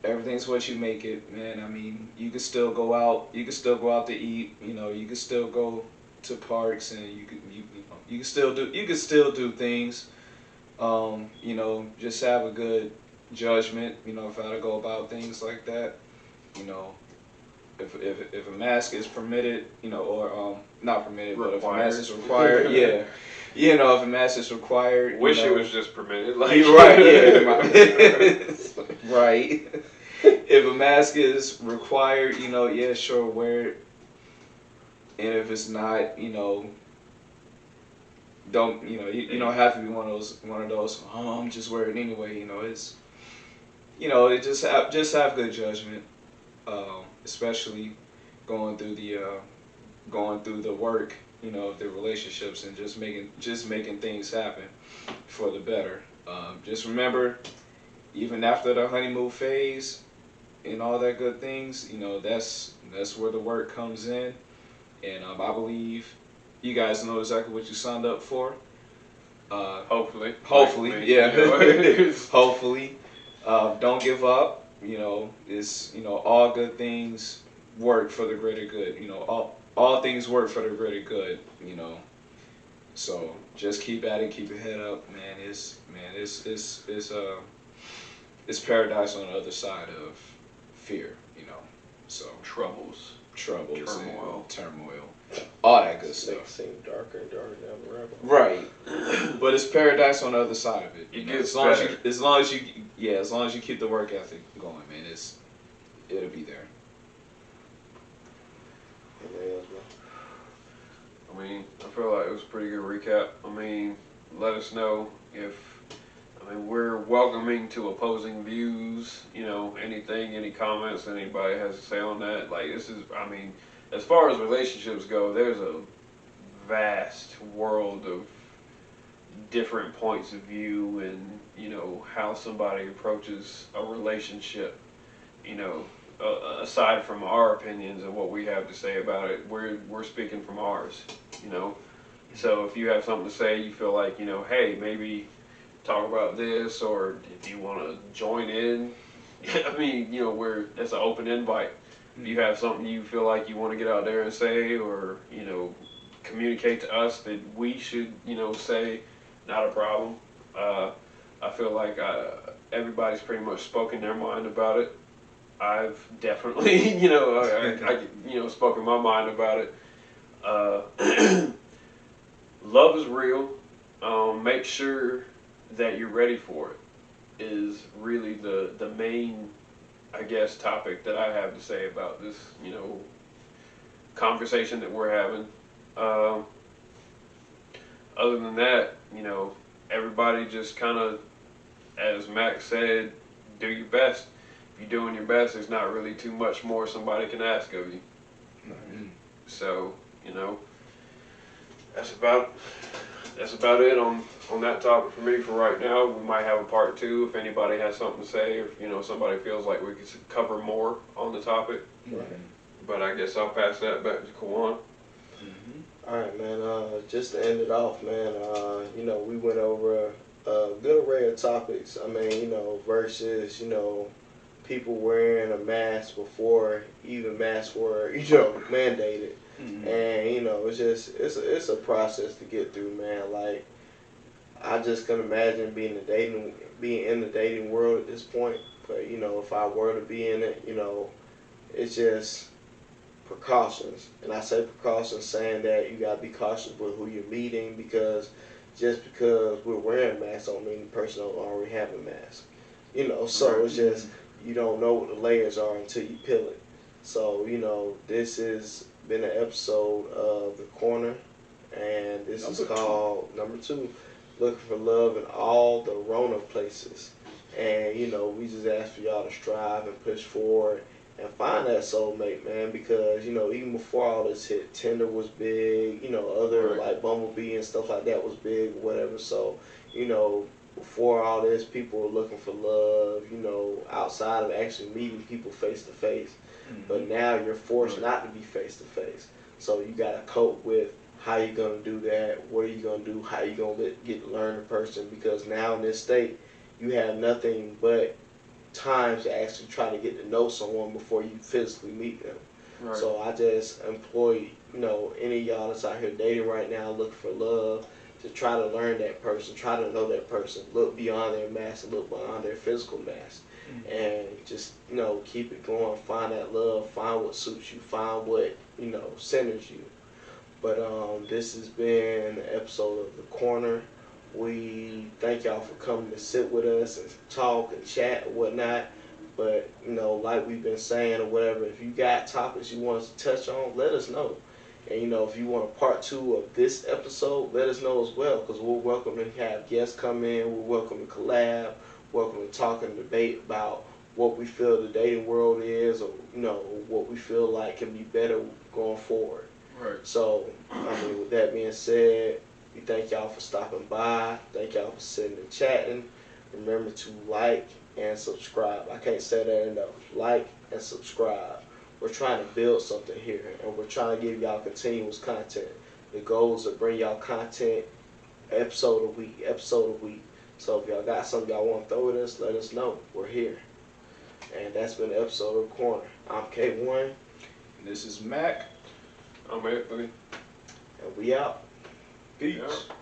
Everything's what you make it, man. I mean, you can still go out. You can still go out to eat. You can still go to parks, and you can still do things. Just have a good judgment. Of how to go about things like that. If a mask is permitted, or not permitted, but if a mask is required, yeah. If a mask is required, Wish it was just permitted. Like you're right, yeah. Right. If a mask is required, yeah, sure, wear it. And if it's not, don't you don't have to be one of those. Oh, I'm just wearing it anyway. It's it just have good judgment, especially going through the work, of the relationships and just making things happen for the better. Just remember, even after the honeymoon phase and all that good things, that's where the work comes in, and I believe you guys know exactly what you signed up for. Hopefully, yeah. Hopefully, don't give up. It's all good things work for the greater good. All things work for the greater good. So just keep at it, keep your head up, man. It's paradise on the other side of fear. So troubles, and turmoil, all that good stuff. Things seem darker and darker down the rabbit hole. Right, but it's paradise on the other side of it. As long as you keep the work ethic going, man, it'll be there. I mean, I feel like it was a pretty good recap. I mean, let us know if we're welcoming to opposing views. Any comments anybody has to say on that. Like this is, as far as relationships go, there's a vast world of different points of view and how somebody approaches a relationship. Aside from our opinions and what we have to say about it, we're speaking from ours. So if you have something to say, you feel like hey, maybe talk about this, or if you want to join in, it's an open invite. If you have something you feel like you want to get out there and say, or communicate to us that we should say, not a problem. I feel like everybody's pretty much spoken their mind about it. I've definitely I spoken my mind about it. Love is real. Make sure that you're ready for it is really the main, I guess, topic that I have to say about this, conversation that we're having. Other than that, everybody just kind of, as Max said, do your best. If you're doing your best, there's not really too much more somebody can ask of you. Mm-hmm. So, that's about it on that topic for me for right now. We might have a part two if anybody has something to say, or if somebody feels like we could cover more on the topic. Right. But I guess I'll pass that back to Kawan. All right, man. Just to end it off, man. We went over a good array of topics. I mean, versus people wearing a mask before even masks were mandated, and it's a process to get through, man. Like I just can imagine being in the dating world at this point. But if I were to be in it, it's just precautions. And I say precautions saying that you got to be cautious with who you're meeting, because just because we're wearing masks don't mean the person don't already have a mask. So it's just you don't know what the layers are until you peel it. So, this has been an episode of The Corner, and this is called number 2, Looking for Love in All the Rona Places. And, we just ask for y'all to strive and push forward and find that soulmate, man, because even before all this hit, Tinder was big, other like Bumblebee and stuff like that was big, whatever. So before all this, people were looking for love, outside of actually meeting people face to face. But now you're forced not to be face to face, so you got to cope with how you're gonna do that, what are you gonna do, how you gonna get to learn the person, because now in this state you have nothing but time to actually try to get to know someone before you physically meet them. Right. So I just employ, any of y'all that's out here dating right now, looking for love, to try to learn that person, try to know that person, look beyond their mask and look beyond their physical mask, and just, keep it going, find that love, find what suits you, find what, centers you. But this has been an episode of The Corner. We thank y'all for coming to sit with us and talk and chat and whatnot. But, like we've been saying or whatever, if you got topics you want us to touch on, let us know. And, if you want a part 2 of this episode, let us know as well, because we're welcome to have guests come in. We're welcome to collab. Welcome to talk and debate about what we feel the dating world is, or, what we feel like can be better going forward. Right. So, with that being said, we thank y'all for stopping by. Thank y'all for sitting and chatting. Remember to like and subscribe. I can't say that enough. Like and subscribe. We're trying to build something here, and we're trying to give y'all continuous content. The goal is to bring y'all content episode a week. So if y'all got something y'all want to throw at us, let us know. We're here. And that's been the episode of The Corner. I'm K1. And this is Mac. I'm Anthony. And we out. Peace. Yeah.